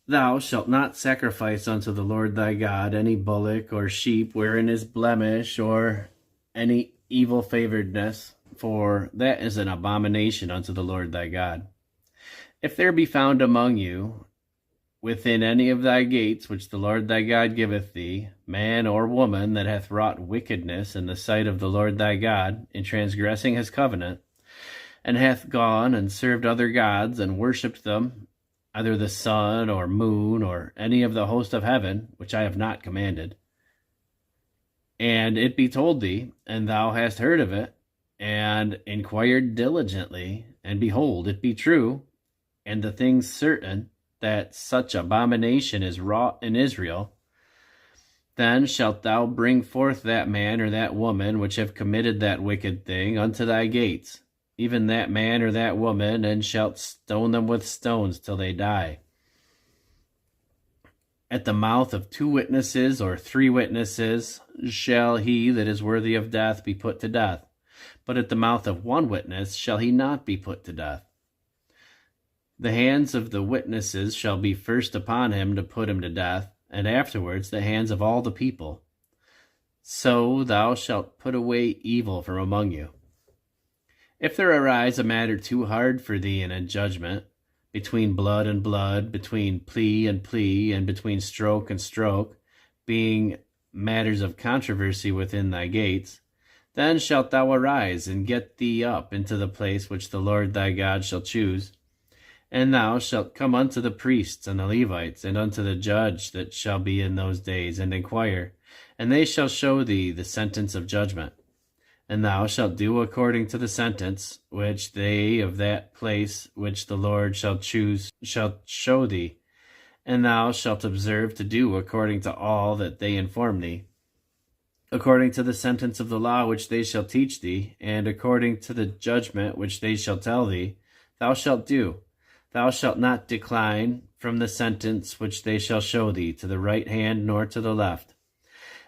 Thou shalt not sacrifice unto the Lord thy God any bullock or sheep wherein is blemish or any evil favoredness, for that is an abomination unto the Lord thy God. If there be found among you within any of thy gates which the Lord thy God giveth thee, man or woman that hath wrought wickedness in the sight of the Lord thy God, in transgressing his covenant, and hath gone and served other gods, and worshipped them, either the sun or moon, or any of the host of heaven, which I have not commanded, and it be told thee, and thou hast heard of it, and inquired diligently, and behold, it be true, and the thing certain, that such abomination is wrought in Israel, then shalt thou bring forth that man or that woman which have committed that wicked thing unto thy gates, even that man or that woman, and shalt stone them with stones till they die. At the mouth of 2 witnesses or 3 witnesses shall he that is worthy of death be put to death, but at the mouth of 1 witness shall he not be put to death. The hands of the witnesses shall be first upon him to put him to death, and afterwards the hands of all the people. So thou shalt put away evil from among you. If there arise a matter too hard for thee in a judgment, between blood and blood, between plea and plea, and between stroke and stroke, being matters of controversy within thy gates, then shalt thou arise and get thee up into the place which the Lord thy God shall choose. And thou shalt come unto the priests and the Levites, and unto the judge that shall be in those days, and inquire, and they shall show thee the sentence of judgment. And thou shalt do according to the sentence which they of that place which the Lord shall choose shall show thee, and thou shalt observe to do according to all that they inform thee, according to the sentence of the law which they shall teach thee, and according to the judgment which they shall tell thee, thou shalt do. Thou shalt not decline from the sentence which they shall show thee to the right hand nor to the left.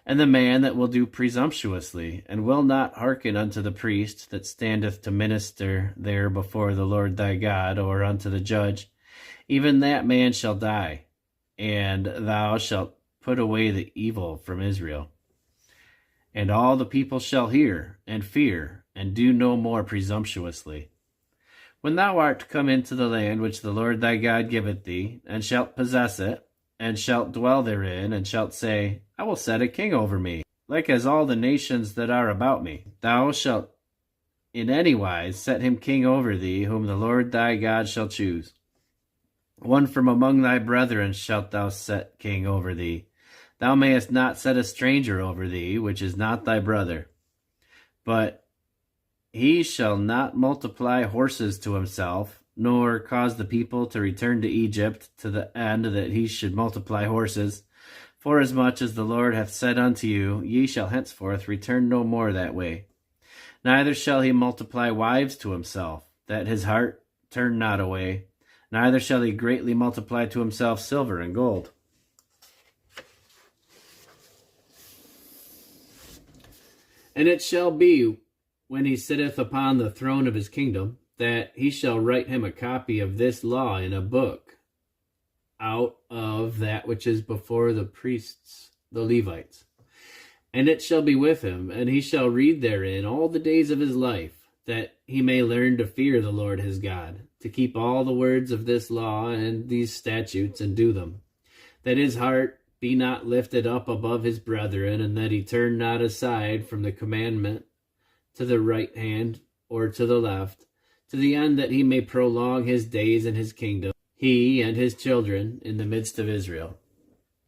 And the man that will do presumptuously, and will not hearken unto the priest that standeth to minister there before the Lord thy God, or unto the judge, even that man shall die, and thou shalt put away the evil from Israel. And all the people shall hear, and fear, and do no more presumptuously. When thou art come into the land which the Lord thy God giveth thee, and shalt possess it, and shalt dwell therein, and shalt say, I will set a king over me, like as all the nations that are about me. Thou shalt in any wise set him king over thee, whom the Lord thy God shall choose. One from among thy brethren shalt thou set king over thee. Thou mayest not set a stranger over thee, which is not thy brother. But he shall not multiply horses to himself, nor cause the people to return to Egypt, to the end that he should multiply horses. Forasmuch as the Lord hath said unto you, ye shall henceforth return no more that way. Neither shall he multiply wives to himself, that his heart turn not away. Neither shall he greatly multiply to himself silver and gold. And it shall be, when he sitteth upon the throne of his kingdom, that he shall write him a copy of this law in a book, out of that which is before the priests, the Levites. And it shall be with him, and he shall read therein all the days of his life, that he may learn to fear the Lord his God, to keep all the words of this law and these statutes, and do them, that his heart be not lifted up above his brethren, and that he turn not aside from the commandment to the right hand or to the left, to the end that he may prolong his days in his kingdom, he and his children in the midst of Israel.